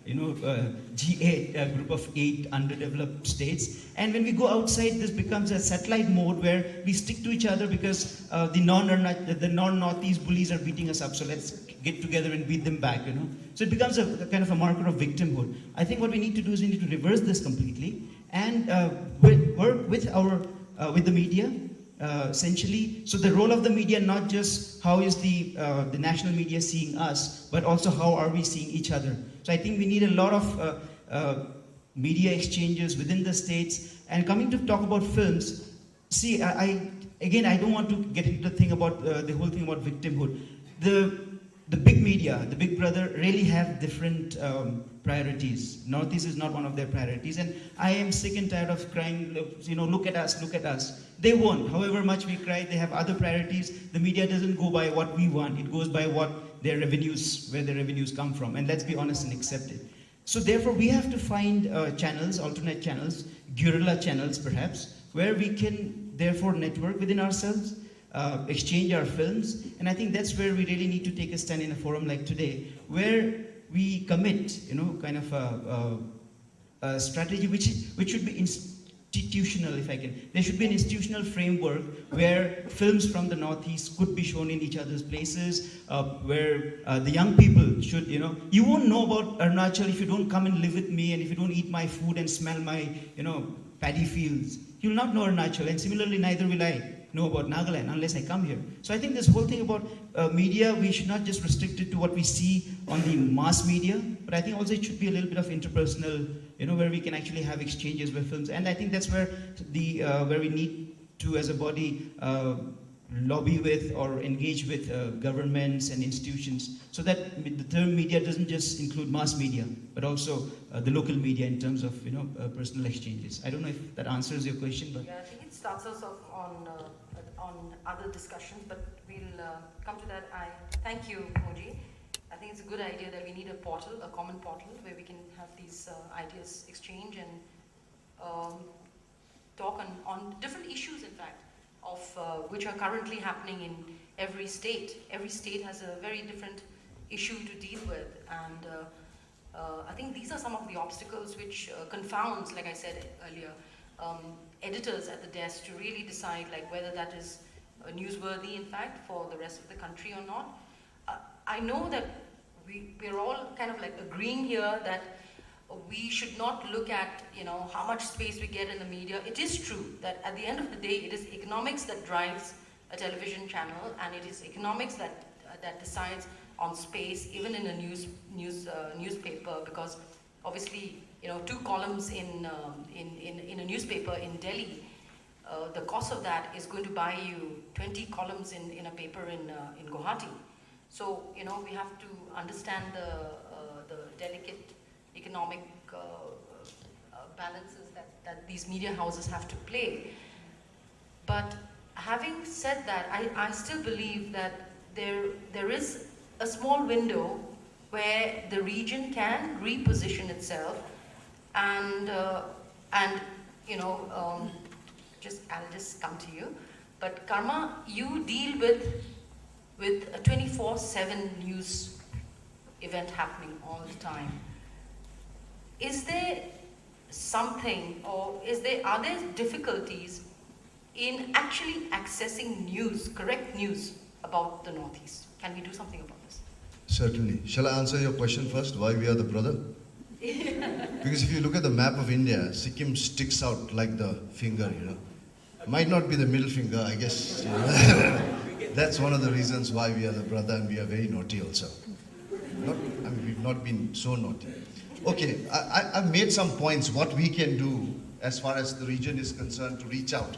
G8, a group of 8 underdeveloped states. And when we go outside, this becomes a satellite mode where we stick to each other because the non-Northeast bullies are beating us up. So let's get together and beat them back, So it becomes a kind of a marker of victimhood. I think what we need to do is we need to reverse this completely and work with the media. Essentially, so the role of the media, not just how is the national media seeing us, but also how are we seeing each other. So I think we need a lot of media exchanges within the states. And coming to talk about films, see, I don't want to get into the thing about the whole thing about victimhood. The big media, the big brother, really have different priorities. Northeast is not one of their priorities, and I am sick and tired of crying, look at us, look at us. They won't. However much we cry, they have other priorities. The media doesn't go by what we want. It goes by what where their revenues come from. And let's be honest and accept it. So therefore, we have to find channels, alternate channels, guerrilla channels perhaps, where we can therefore network within ourselves, exchange our films. And I think that's where we really need to take a stand in a forum like today, where we commit, kind of a strategy which should be institutional, if I can. There should be an institutional framework where films from the Northeast could be shown in each other's places, where the young people should, you won't know about Arunachal if you don't come and live with me, and if you don't eat my food and smell my, paddy fields. You'll not know Arunachal, and similarly, neither will I know about Nagaland unless I come here. So I think this whole thing about media, we should not just restrict it to what we see on the mass media, but I think also it should be a little bit of interpersonal, where we can actually have exchanges with films. And I think that's where where we need to, as a body, lobby with or engage with governments and institutions, so that the term media doesn't just include mass media, but also the local media in terms of personal exchanges. I don't know if that answers your question, but
yeah, I think it starts us off on other discussions, but we'll come to that. I thank you, Moji. I think it's a good idea that we need a portal, a common portal, where we can have these ideas exchange and talk on different issues, in fact, of which are currently happening in every state. Every state has a very different issue to deal with, and I think these are some of the obstacles which confounds, like I said earlier, editors at the desk to really decide whether that is newsworthy, in fact, for the rest of the country or not. I know that we're all kind of agreeing here that we should not look at how much space we get in the media. It is true that at the end of the day, it is economics that drives a television channel, and it is economics that decides on space, even in a newspaper, because obviously 2 columns in a newspaper in Delhi, the cost of that is going to buy you 20 columns in a paper in Guwahati. So we have to understand the delicate economic balances that these media houses have to play. But having said that, I still believe that there is a small window where the region can reposition itself, and I'll just come to you. But Karma, you deal with a 24/7 news event happening all the time. Is there something, or are there difficulties in actually accessing news, correct news about the Northeast? Can we do something about this?
Certainly. Shall I answer your question first, why we are the brother? Because if you look at the map of India, Sikkim sticks out like the finger, Might not be the middle finger, I guess. That's one of the reasons why we are the brother, and we are very naughty also. We've not been so naughty. Okay, I've made some points what we can do as far as the region is concerned to reach out.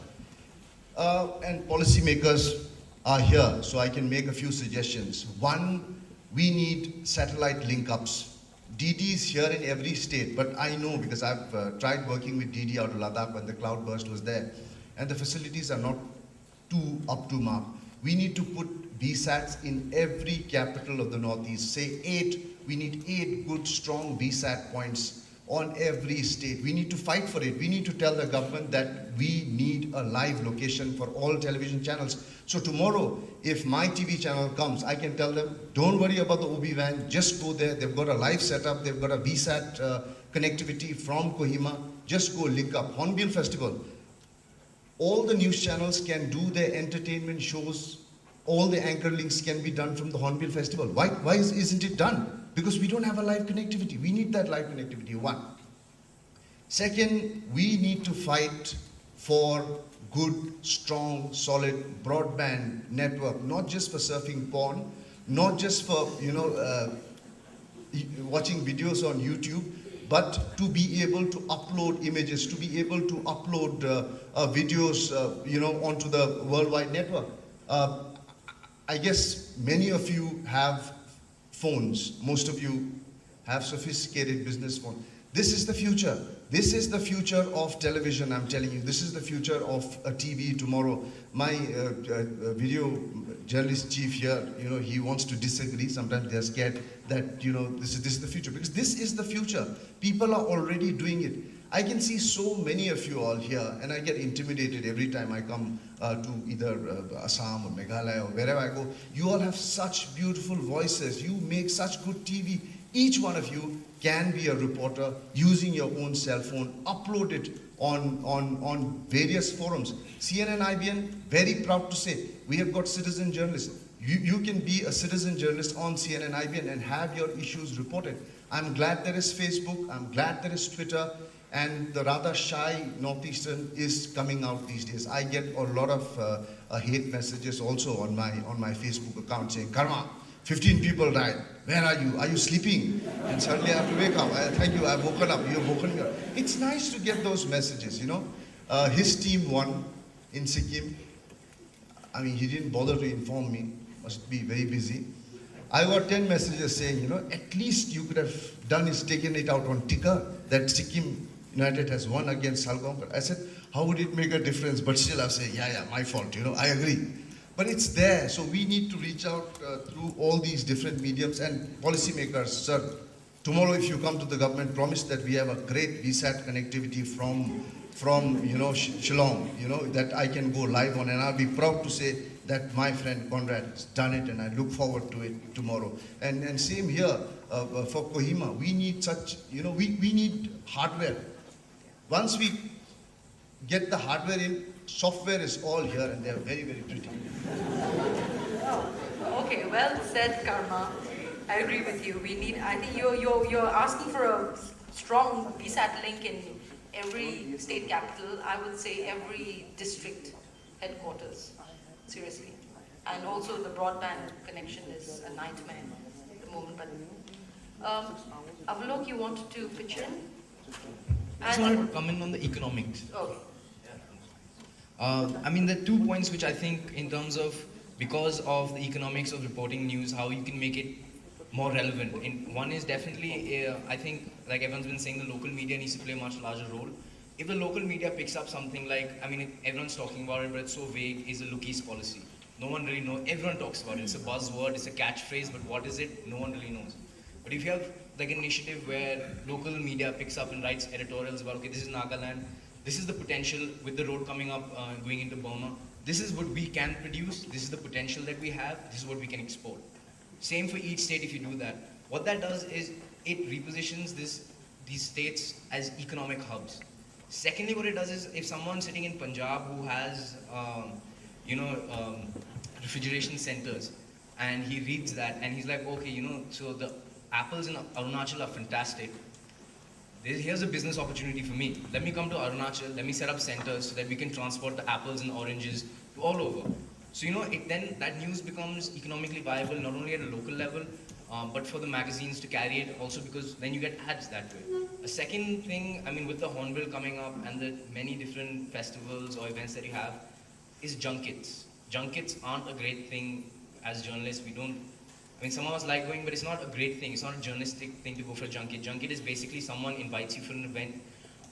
And policymakers are here, so I can make a few suggestions. One, we need satellite link-ups DD is here in every state, but I know because I've tried working with DD out of Ladakh when the cloudburst was there, and the facilities are not too up to mark. We need to put VSATs in every capital of the Northeast. Say 8, we need 8 good strong VSAT points on every state. We need to fight for it. We need to tell the government that we need a live location for all television channels. So tomorrow, if my TV channel comes, I can tell them, don't worry about the OB van, just go there. They've got a live setup, they've got a VSAT connectivity from Kohima. Just go link up. Hornbill Festival. All the news channels can do their entertainment shows. All the anchor links can be done from the Hornbill Festival. Why isn't it done? Because we don't have a live connectivity. We need that live connectivity, one. Second, we need to fight for good, strong, solid broadband network, not just for surfing porn, not just for, watching videos on YouTube, but to be able to upload images, to be able to upload videos, onto the worldwide network. I guess many of you have phones. Most of you have sophisticated business phones. This is the future. This is the future of television, I'm telling you. This is the future of a TV tomorrow. My video journalist chief here, he wants to disagree. Sometimes they're scared that, this is the future. Because this is the future. People are already doing it. I can see so many of you all here, and I get intimidated every time I come to either Assam or Meghalaya or wherever I go. You all have such beautiful voices. You make such good TV. Each one of you can be a reporter using your own cell phone, upload it on various forums. CNN, IBN, very proud to say, we have got citizen journalists. You can be a citizen journalist on CNN, IBN and have your issues reported. I'm glad there is Facebook, I'm glad there is Twitter, and the rather shy Northeastern is coming out these days. I get a lot of hate messages also on my Facebook account saying, Karma, 15 people died. Where are you? Are you sleeping? And suddenly I have to wake up. Thank you, I've woken up. You've woken me up. It's nice to get those messages, His team won in Sikkim. I mean, he didn't bother to inform me. Must be very busy. I got 10 messages saying, at least you could have done is taken it out on ticker that Sikkim United has won against Salgaonkar. I said, how would it make a difference? But still I say, yeah, my fault, I agree. But it's there, so we need to reach out through all these different mediums. And policymakers, sir, tomorrow if you come to the government, promise that we have a great VSAT connectivity from Shillong, that I can go live on, and I'll be proud to say that my friend Conrad has done it, and I look forward to it tomorrow. And same here for Kohima, we need such, we need hardware. Once we get the hardware in, software is all here, and they are very, very pretty.
Okay, well said, Karma. I agree with you. I think you're asking for a strong VSAT link in every state capital. I would say every district headquarters. Seriously. And also the broadband connection is a nightmare at the moment. But Avalok, you wanted to pitch in?
I just wanted to comment on the economics.
Okay.
I mean, there are 2 points which I think in terms of, because of the economics of reporting news, how you can make it more relevant. One is definitely, I think, like everyone's been saying, the local media needs to play a much larger role. If the local media picks up something like, everyone's talking about it, but it's so vague, is a lookies policy. No one really knows. Everyone talks about it. It's a buzzword, it's a catchphrase, but what is it? No one really knows. But if you have like an initiative where local media picks up and writes editorials about, okay, this is Nagaland, this is the potential with the road coming up, going into Burma, this is what we can produce, this is the potential that we have, this is what we can export. Same for each state if you do that. What that does is it repositions these states as economic hubs. Secondly, what it does is if someone's sitting in Punjab who has, refrigeration centers, and he reads that and he's like, okay, so the apples in Arunachal are fantastic. Here's a business opportunity for me. Let me come to Arunachal, let me set up centers so that we can transport the apples and oranges to all over. So, then that news becomes economically viable, not only at a local level, but for the magazines to carry it also, because then you get ads that way. A second thing, with the Hornbill coming up and the many different festivals or events that you have, is junkets. Junkets aren't a great thing as journalists. We don't, I mean, someone was like going, but it's not a great thing. It's not a journalistic thing to go for a junket. Junket is basically someone invites you for an event,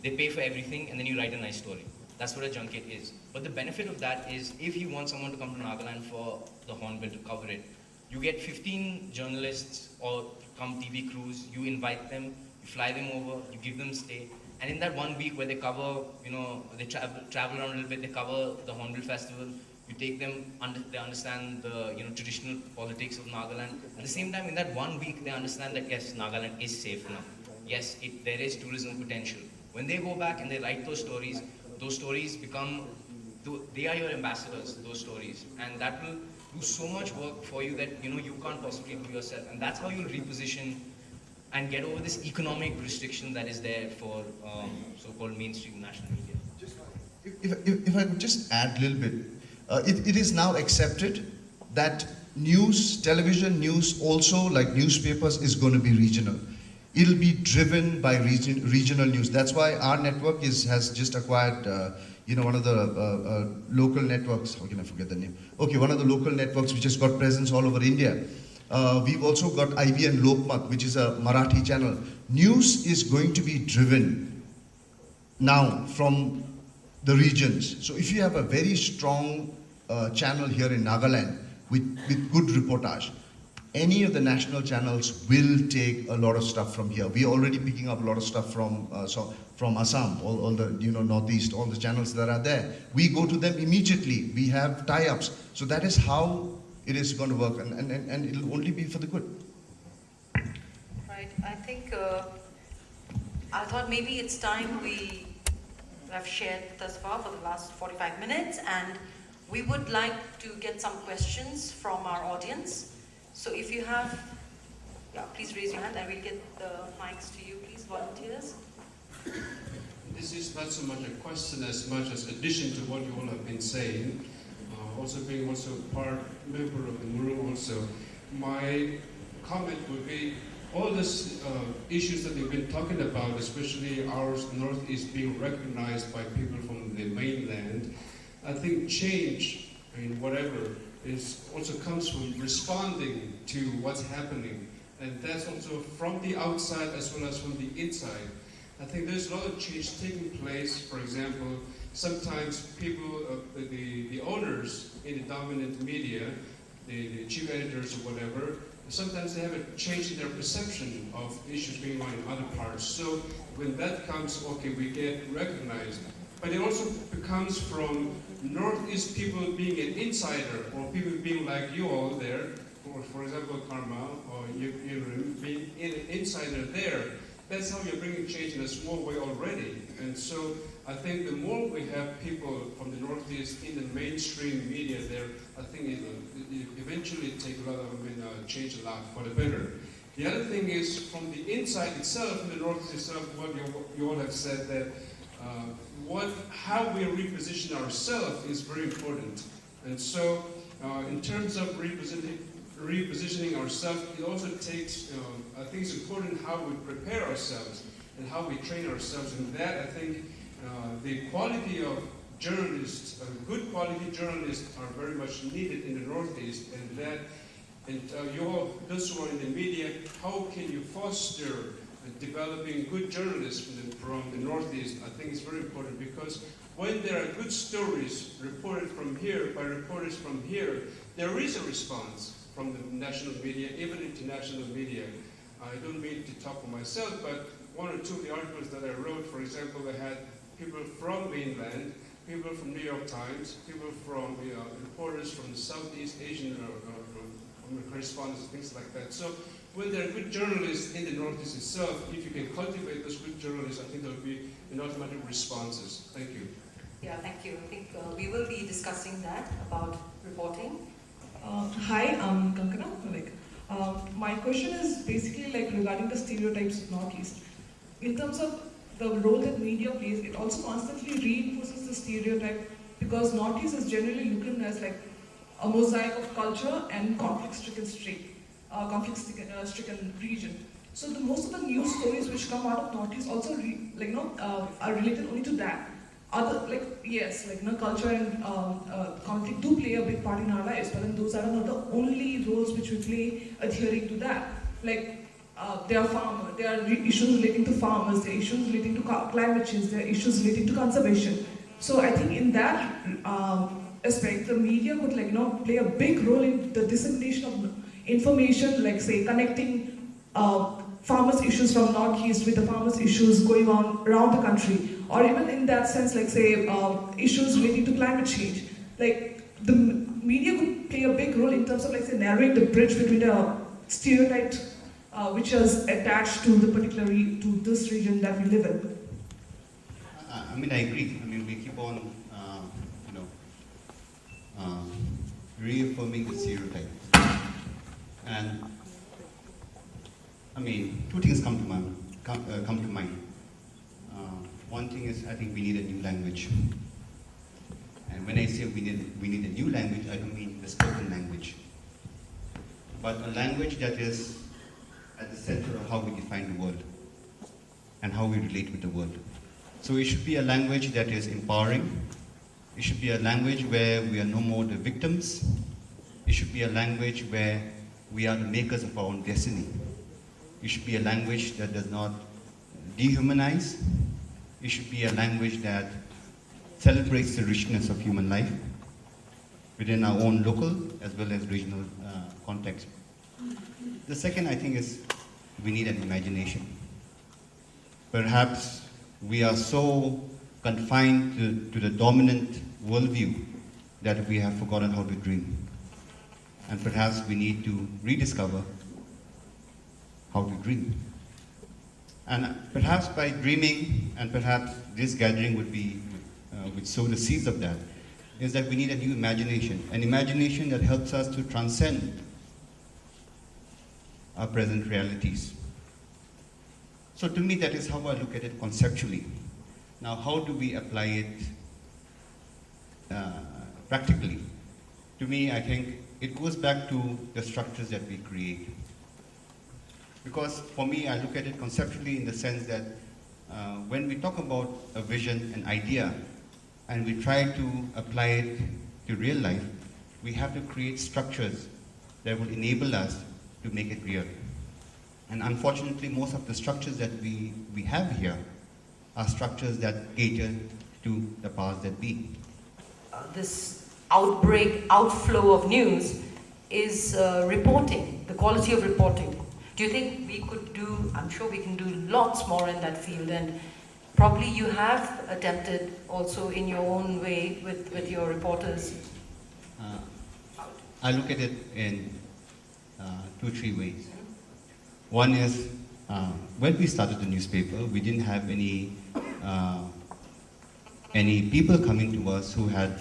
they pay for everything, and then you write a nice story. That's what a junket is. But the benefit of that is if you want someone to come to Nagaland for the Hornbill to cover it, you get 15 journalists or come TV crews, you invite them, you fly them over, you give them stay, and in that 1 week where they cover, they travel around a little bit, they cover the Hornbill Festival, you take them, they understand the traditional politics of Nagaland. At the same time, in that 1 week, they understand that yes, Nagaland is safe now. Yes, there is tourism potential. When they go back and they write those stories become, they are your ambassadors, those stories. And that will do so much work for you that you can't possibly do yourself. And that's how you'll reposition and get over this economic restriction that is there for so-called mainstream national media.
If I could just add a little bit. It is now accepted that news, television news also, like newspapers, is going to be regional. It'll be driven by regional news. That's why our network has just acquired, one of the local networks. How can I forget the name? Okay, one of the local networks which has got presence all over India. We've also got IBN Lokmat, which is a Marathi channel. News is going to be driven now from the regions. So if you have a very strong channel here in Nagaland with good reportage, any of the national channels will take a lot of stuff from here. We are already picking up a lot of stuff from Assam, all the northeast, all the channels that are there. We go to them immediately. We have tie-ups. So that is how it is going to work, and it'll only be for the good.
Right. I think I thought maybe it's time we have shared thus far for the last 45 minutes, and we would like to get some questions from our audience. So if you have, please raise your hand and we'll get the mics to you, please, volunteers.
This is not so much a question as much as addition to what you all have been saying. Also being member of the Muru also. My comment would be all these issues that you've been talking about, especially our Northeast being recognized by people from the mainland, I think change, whatever, also comes from responding to what's happening. And that's also from the outside as well as from the inside. I think there's a lot of change taking place. For example, sometimes people, the owners in the dominant media, the chief editors or whatever, sometimes they have a change in their perception of issues going on in other parts. So when that comes, okay, we get recognized. But it also comes from Northeast people being an insider, or people being like you all there, or for example, Karma, or you being an insider there. That's how you're bringing change in a small way already. And so I think the more we have people from the Northeast in the mainstream media there, I think it eventually take a lot of, change a lot for the better. The other thing is from the inside itself, in the Northeast itself, what you all have said that how we reposition ourselves is very important. And so in terms of repositioning ourselves, it also takes, I think it's important how we prepare ourselves and how we train ourselves. And that, I think, the quality of journalists, good quality journalists are very much needed in the Northeast. And you all, those who are in the media, how can you foster developing good journalists from the Northeast? I think it's very important, because when there are good stories reported from here by reporters from here, there is a response from the national media, even international media. I don't mean to talk for myself, but one or two of the articles that I wrote, for example, I had people from mainland, people from New York Times, people from reporters from the Southeast Asian correspondents, things like that. So when there are good journalists in the Northeast itself, if you can cultivate those good journalists, I think there will be an automatic responses. Thank you.
Yeah, thank you. I think we will be discussing that about reporting.
Hi, I'm Kankana. My question is basically regarding the stereotypes of Northeast. In terms of the role that media plays, it also constantly reinforces the stereotype, because Northeast is generally looked as a mosaic of culture and conflict-stricken region. So most of the news stories which come out of Northeast also are related only to that. other, like, yes, like, culture and conflict do play a big part in our lives, but then those are not the only roles which we play adhering to that. Like, there are farmers, there are issues relating to farmers, there are issues relating to climate change, there are issues relating to conservation. So I think in that aspect, the media could, play a big role in the dissemination of information, like, say, connecting farmers' issues from Northeast with the farmers' issues going on around the country, or even in that sense, like, say, issues relating to climate change. Like, the media could play a big role in terms of, like, say, narrowing the bridge between the stereotype which is attached to the to this region that we live in.
I mean, I agree. I mean, we keep on, reaffirming the stereotype. And I mean, two things come to mind. One thing is, I think we need a new language. And when I say we need a new language, I don't mean the spoken language, but a language that is at the center of how we define the world and how we relate with the world. So it should be a language that is empowering. It should be a language where we are no more the victims. It should be a language where we are the makers of our own destiny. It should be a language that does not dehumanize. It should be a language that celebrates the richness of human life within our own local as well as regional context. The second, I think, is we need an imagination. Perhaps we are so confined to the dominant worldview that we have forgotten how to dream. And perhaps we need to rediscover how to dream. And perhaps by dreaming, and perhaps this gathering would sow the seeds of that, is that we need a new imagination, an imagination that helps us to transcend our present realities. So to me, that is how I look at it conceptually. Now, how do we apply it practically? To me, I think it goes back to the structures that we create. Because for me, I look at it conceptually in the sense that when we talk about a vision, an idea, and we try to apply it to real life, we have to create structures that will enable us to make it real. And unfortunately, most of the structures that we have here are structures that cater to the powers that be.
This outflow of news is reporting, the quality of reporting. Do you think we could do, I'm sure we can do lots more in that field, and probably you have attempted also in your own way with your reporters?
I look at it in 2-3 ways. One is, when we started the newspaper, we didn't have any people coming to us who had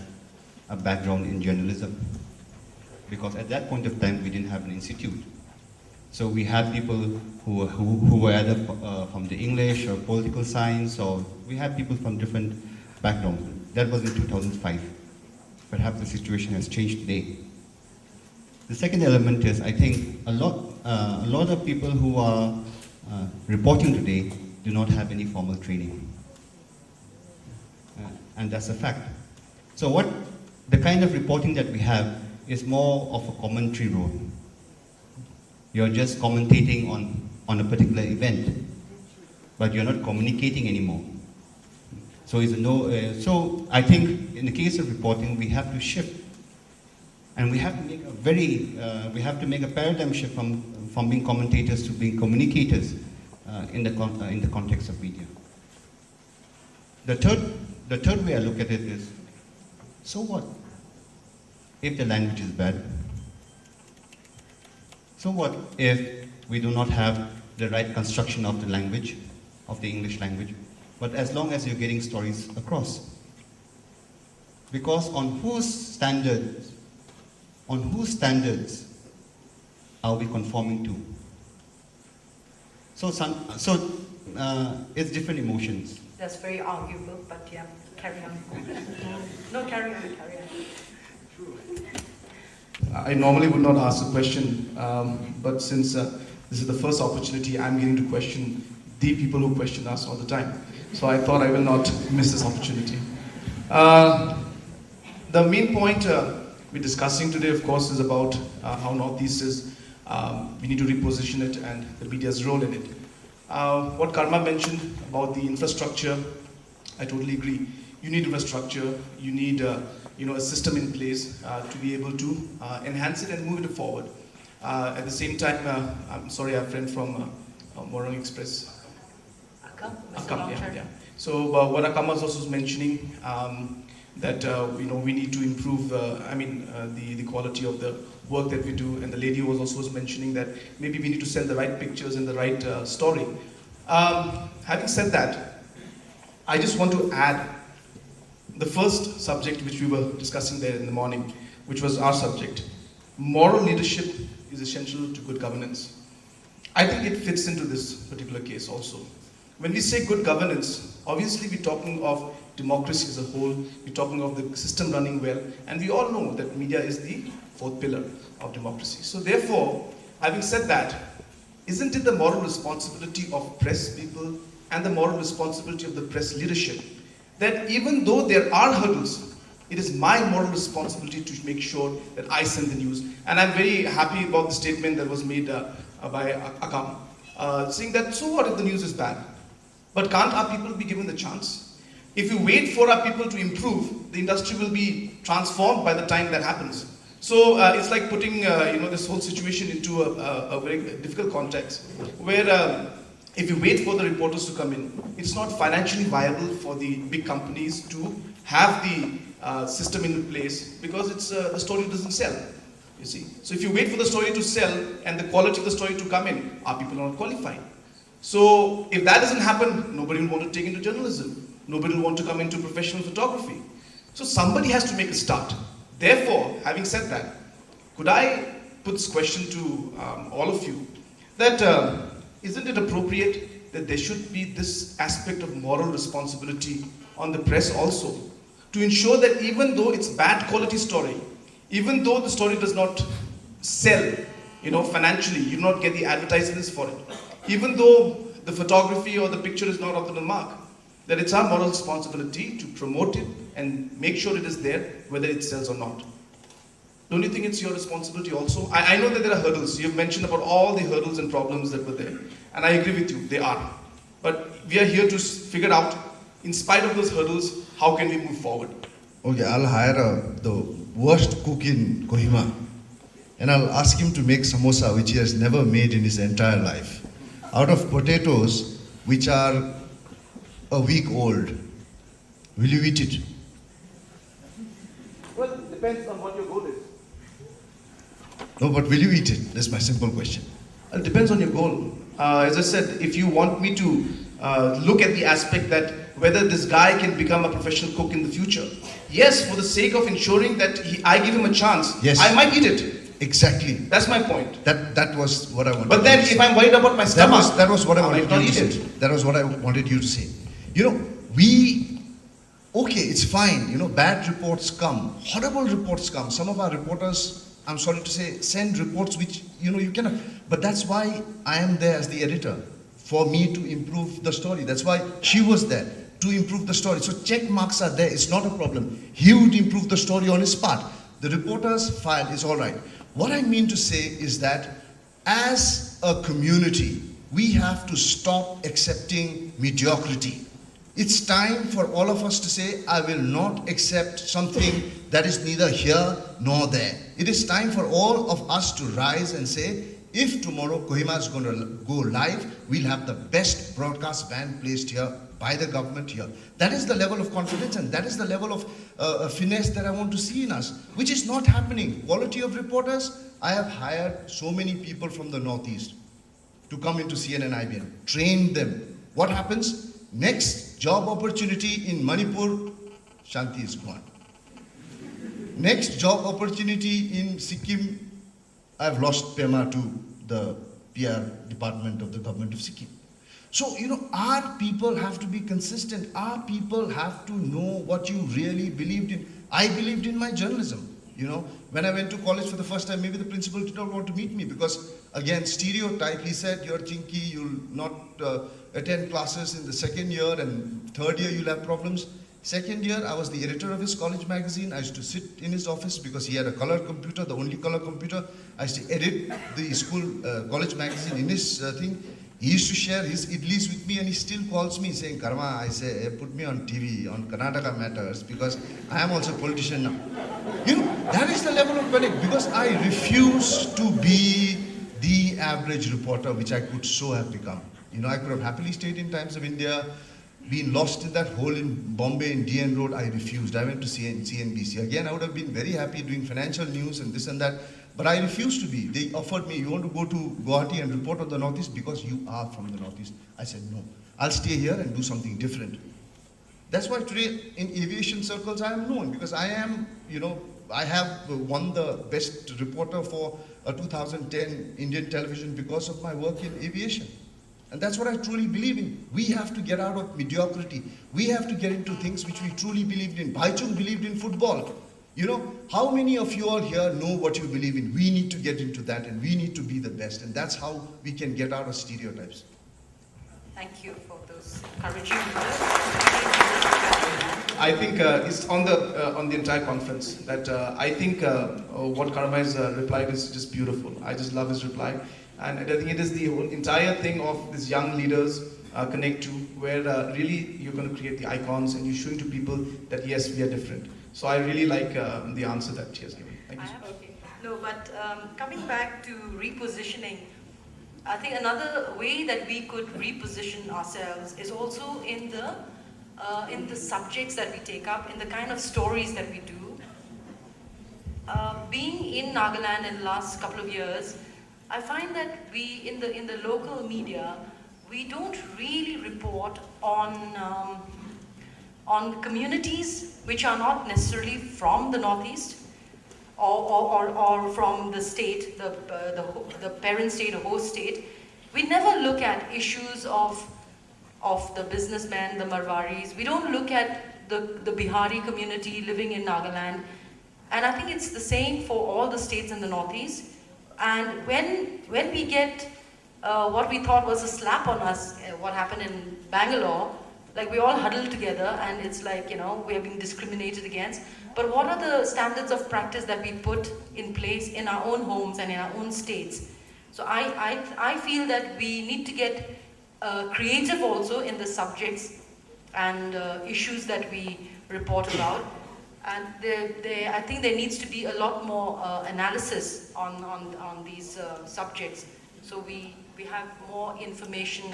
a background in journalism, because at that point of time we didn't have an institute. So we had people who were either from the English or political science, or we had people from different backgrounds. That was in 2005. Perhaps the situation has changed today. The second element is, I think a lot of people who are reporting today do not have any formal training, and that's a fact. So the kind of reporting that we have is more of a commentary role. You're just commentating on a particular event, but you're not communicating anymore. So so I think in the case of reporting, we have to shift, and we have to make a paradigm shift from being commentators to being communicators in the context of media. The third way I look at it is, so what if the language is bad? So what if we do not have the right construction of the language, of the English language, but as long as you're getting stories across? Because on whose standards are we conforming to? So it's different emotions.
That's very arguable, but yeah, carry on. No, carry on.
I normally would not ask a question, but since this is the first opportunity, I'm getting to question the people who question us all the time. So I thought I will not miss this opportunity. The main point we're discussing today, of course, is about how Northeast is, we need to reposition it and the media's role in it. What Karma mentioned about the infrastructure, I totally agree. You need infrastructure, you need a system in place to be able to enhance it and move it forward. At the same time, I'm sorry, I have a friend from Morang Express. Akam, yeah. So what Akam was also mentioning, that we need to improve the quality of the work that we do, and the lady was mentioning that maybe we need to send the right pictures and the right story. Having said that, I just want to add the first subject which we were discussing there in the morning, which was our subject. Moral leadership is essential to good governance. I think it fits into this particular case also. When we say good governance, obviously we're talking of democracy as a whole, we're talking of the system running well, and we all know that media is the fourth pillar of democracy. So therefore, having said that, isn't it the moral responsibility of press people and the moral responsibility of the press leadership that even though there are hurdles, it is my moral responsibility to make sure that I send the news. And I'm very happy about the statement that was made by Akam, saying that, so what if the news is bad? But can't our people be given the chance? If you wait for our people to improve, the industry will be transformed by the time that happens. So it's like putting this whole situation into a very difficult context, where if you wait for the reporters to come in, it's not financially viable for the big companies to have the system in place, because it's the story doesn't sell, you see. So if you wait for the story to sell and the quality of the story to come in, our people are not qualified. So if that doesn't happen, nobody will want to take into journalism. Nobody will want to come into professional photography. So somebody has to make a start. Therefore, having said that, could I put this question to all of you, that isn't it appropriate that there should be this aspect of moral responsibility on the press also, to ensure that even though it's bad quality story, even though the story does not sell, financially, you do not get the advertisements for it, even though the photography or the picture is not up to the mark, that it's our moral responsibility to promote it and make sure it is there, whether it sells or not. Don't you think it's your responsibility also? I know that there are hurdles. You've mentioned about all the hurdles and problems that were there. And I agree with you, they are. But we are here to figure out, in spite of those hurdles, how can we move forward?
Okay, I'll hire the worst cook in Kohima, and I'll ask him to make samosa, which he has never made in his entire life, out of potatoes which are a week old. Will you eat it?
Well, it depends on what your goal is.
No, but will you eat it? That's my simple question.
It depends on your goal. As I said, if you want me to look at the aspect that whether this guy can become a professional cook in the future, yes, for the sake of ensuring that I give him a chance,
yes,
I might eat it.
Exactly.
That's my point.
That was what I wanted.
But then, if I'm worried about my stomach,
that was what I
might
wanted
not
you to
eat
say.
it.
That was what I wanted you to say. Okay, it's fine. Bad reports come, horrible reports come. Some of our reporters, I'm sorry to say, send reports which you cannot. But that's why I am there as the editor, for me to improve the story. That's why she was there to improve the story. So check marks are there. It's not a problem. He would improve the story on his part. The reporter's file is all right. What I mean to say is that as a community, we have to stop accepting mediocrity. It's time for all of us to say, I will not accept something that is neither here nor there. It is time for all of us to rise and say, if tomorrow Kohima is going to go live, we'll have the best broadcast band placed here by the government here. That is the level of confidence, and that is the level of finesse that I want to see in us, which is not happening. Quality of reporters, I have hired so many people from the Northeast to come into CNN IBN, trained them. What happens? Next job opportunity in Manipur, Shanti is gone. Next job opportunity in Sikkim, I've lost Pema to the PR department of the government of Sikkim. So, our people have to be consistent. Our people have to know what you really believed in. I believed in my journalism. When I went to college for the first time, maybe the principal did not want to meet me because, again, stereotype, he said, you're chinky, you'll not attend classes in the second year, and third year you'll have problems. Second year, I was the editor of his college magazine. I used to sit in his office because he had a color computer, the only color computer. I used to edit the school college magazine in his thing. He used to share his idlis with me, and he still calls me saying, Karma, I say, put me on TV, on Karnataka Matters, because I am also a politician now. You know, that is the level of panic, because I refuse to be the average reporter, which I could so have become. You know, I could have happily stayed in Times of India, been lost in that hole in Bombay in DN Road. I refused. I went to CNBC. Again, I would have been very happy doing financial news and this and that, but I refused to be. They offered me, you want to go to Guwahati and report on the Northeast because you are from the Northeast. I said, no, I'll stay here and do something different. That's why today in aviation circles I am known, because I am, you know, I have won the best reporter for a 2010 Indian television because of my work in aviation. And that's what I truly believe in. We have to get out of mediocrity. We have to get into things which we truly believed in. Baichung believed in football. You know, how many of you all here know what you believe in? We need to get into that, and we need to be the best. And that's how we can get out of stereotypes.
Thank you for those encouraging words.
I think it's on the entire conference that I think what Karma's replied is just beautiful. I just love his reply. And I think it is the whole entire thing of these young leaders connect to, where really you're going to create the icons and you're showing to people that yes, we are different. So I really like the answer that she has given. Thank you.
Okay. No, but coming back to repositioning, I think another way that we could reposition ourselves is also in the subjects that we take up, in the kind of stories that we do. Being in Nagaland in the last couple of years, I find that we, in the local media, we don't really report on communities which are not necessarily from the Northeast or from the state, the parent state or host state. We never look at issues of the businessmen, the Marwaris. We don't look at the Bihari community living in Nagaland. And I think it's the same for all the states in the Northeast. And when we get what we thought was a slap on us, what happened in Bangalore, like we all huddled together and it's like, you know, we are being discriminated against. But what are the standards of practice that we put in place in our own homes and in our own states? So I feel that we need to get creative also in the subjects and issues that we report about. And I think there needs to be a lot more analysis on these subjects, so we have more information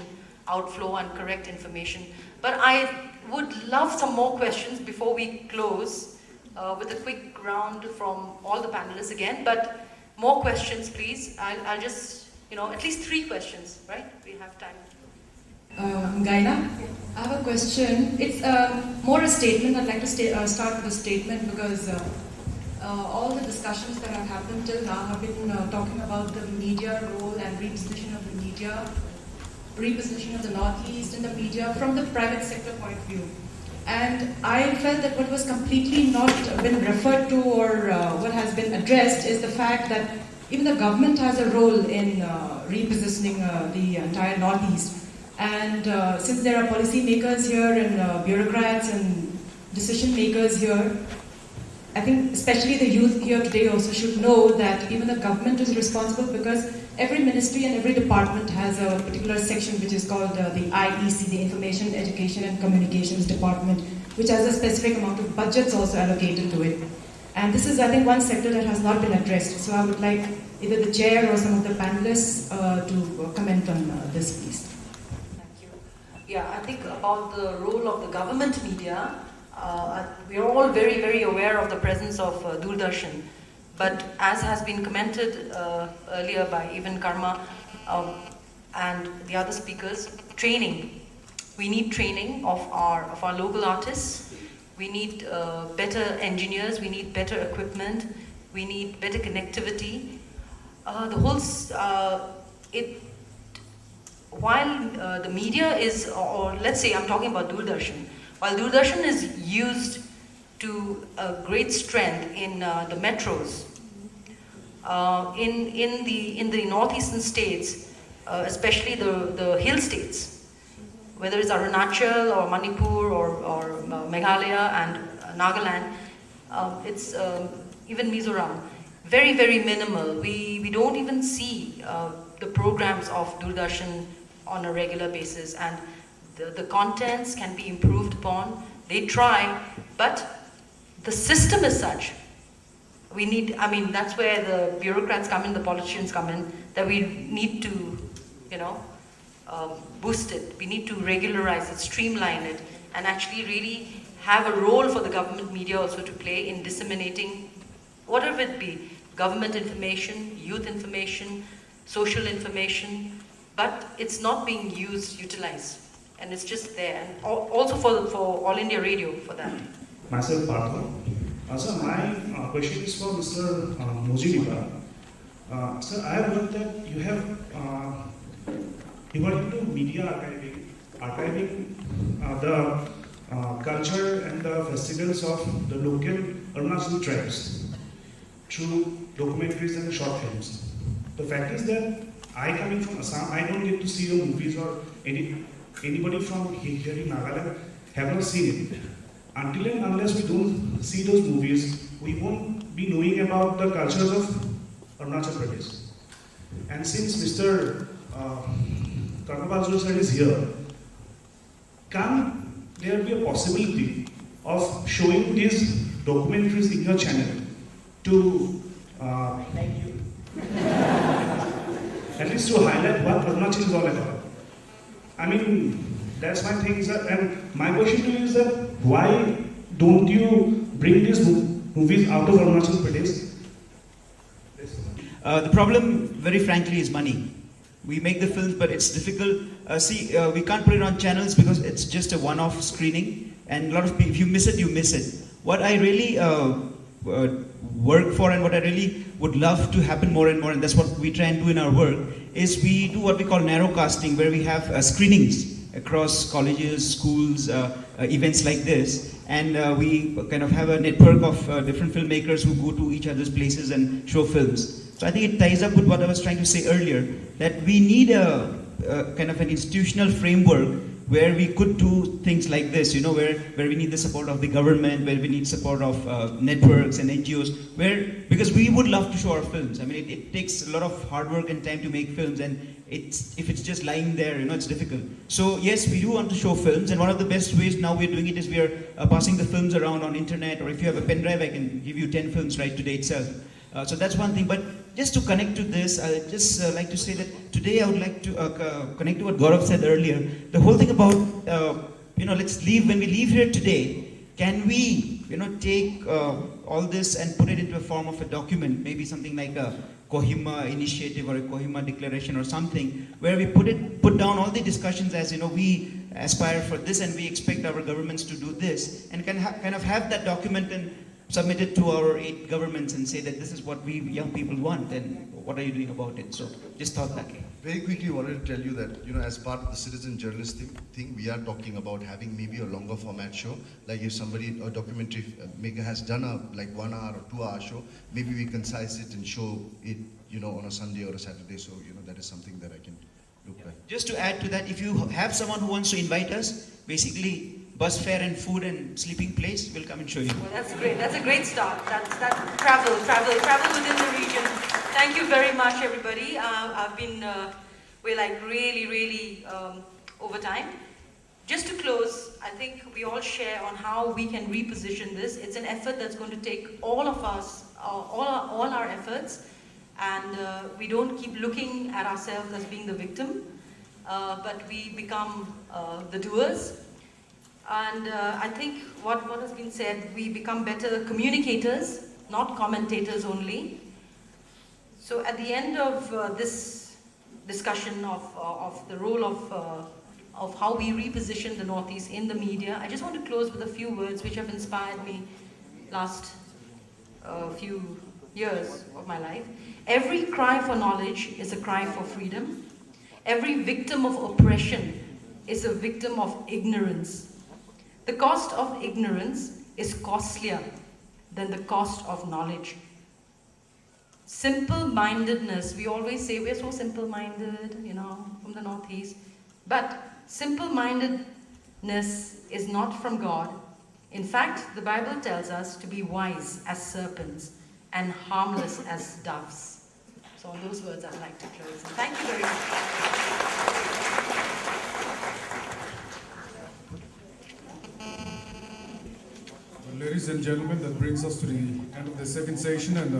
outflow and correct information. But I would love some more questions before we close with a quick round from all the panelists again. But more questions, please. I'll just, you know, at least 3 questions, right? We have time.
Gaina, I have a question. It's more a statement. I'd like to start with a statement because all the discussions that have happened till now have been talking about the media role and reposition of the media, reposition of the Northeast in the media from the private sector point of view. And I felt that what was completely not been referred to or what has been addressed is the fact that even the government has a role in repositioning the entire Northeast. And since there are policy makers here and bureaucrats and decision makers here, I think especially the youth here today also should know that even the government is responsible, because every ministry and every department has a particular section which is called the IEC, the Information, Education and Communications Department, which has a specific amount of budgets also allocated to it. And this is, I think, one sector that has not been addressed. So I would like either the chair or some of the panelists to comment on this, please.
Yeah, I think about the role of the government media, we are all very, very aware of the presence of Doordarshan. But as has been commented earlier by even Karma and the other speakers, training. We need training of our local artists. We need better engineers. We need better equipment. We need better connectivity. While the media is, or let's say I'm talking about Doordarshan, while Doordarshan is used to great strength in the metros, in the northeastern states, especially the hill states, whether it's Arunachal or Manipur or Meghalaya and Nagaland, it's even Mizoram, very, very minimal. We don't even see the programs of Doordarshan on a regular basis, and the contents can be improved upon. They try, but the system is such. We need, I mean, that's where the bureaucrats come in, the politicians come in, that we need to, you know, boost it. We need to regularize it, streamline it, and actually really have a role for the government media also to play in disseminating, whatever it be, government information, youth information, social information, but it's not being utilized, and it's just there. And also for All India Radio for that.
Myself, Partha. So my question is for Mr. Mojiniba. Sir, I have heard that you are into media archiving the culture and the festivals of the local Arunachal tribes through documentaries and short films. The fact is that I, coming from Assam, I don't get to see the movies, or anybody from here in Nagaland have not seen it. Until and unless we don't see those movies, we won't be knowing about the cultures of Arunachal Pradesh. And since Mr. Karnapal sir is here, can there be a possibility of showing these documentaries in your channel to at least to highlight what Arunachal is all about? I mean, that's my thing, sir. And my question to you is that why don't you bring these movies out of Arunachal Pradesh?
The problem, very frankly, is money. We make the films, but it's difficult. We can't put it on channels because it's just a one-off screening, and a lot of people, if you miss it, you miss it. What I really work for, and what I really would love to happen more and more, and that's what we try and do in our work, is we do what we call narrow casting, where we have screenings across colleges, schools, events like this, and we kind of have a network of different filmmakers who go to each other's places and show films. So I think it ties up with what I was trying to say earlier, that we need a kind of an institutional framework where we could do things like this, you know, where we need the support of the government, where we need support of networks and NGOs, because we would love to show our films. I mean, it takes a lot of hard work and time to make films, and if it's just lying there, you know, it's difficult. So yes, we do want to show films, and one of the best ways now we're doing it is we are passing the films around on internet, or if you have a pen drive, I can give you 10 films right today itself. So that's one thing. But just to connect to this, I'd just like to say that today I would like to connect to what Gaurav said earlier. The whole thing about, when we leave here today, can we, take all this and put it into a form of a document, maybe something like a Kohima initiative or a Kohima declaration or something, where we put down all the discussions as, we aspire for this and we expect our governments to do this, and can kind of have that document and submit it to our 8 governments and say that this is what we young people want, and what are you doing about it? So just thought that.
Very quickly, I wanted to tell you that, as part of the citizen journalistic thing, we are talking about having maybe a longer format show. Like if somebody, a documentary maker has done a 1 hour or 2 hour show, maybe we concise it and show it, on a Sunday or a Saturday. So, that is something that I can look at.
Just to add to that, if you have someone who wants to invite us, basically bus fare and food and sleeping place, we'll come and show you.
Well, that's great. That's a great start. That's travel within the region. Thank you very much, everybody. I've been, we're like really over time. Just to close, I think we all share on how we can reposition this. It's an effort that's going to take all of us, all our efforts, and we don't keep looking at ourselves as being the victim, but we become the doers. And I think what has been said, we become better communicators, not commentators only. So at the end of this discussion of the role of how we reposition the Northeast in the media, I just want to close with a few words which have inspired me last few years of my life. Every cry for knowledge is a cry for freedom. Every victim of oppression is a victim of ignorance. The cost of ignorance is costlier than the cost of knowledge. Simple-mindedness, we always say we're so simple-minded, from the Northeast. But simple-mindedness is not from God. In fact, the Bible tells us to be wise as serpents and harmless as doves. So on those words, I'd like to close. And thank you very much.
Ladies and gentlemen, that brings us to the end of the second session, and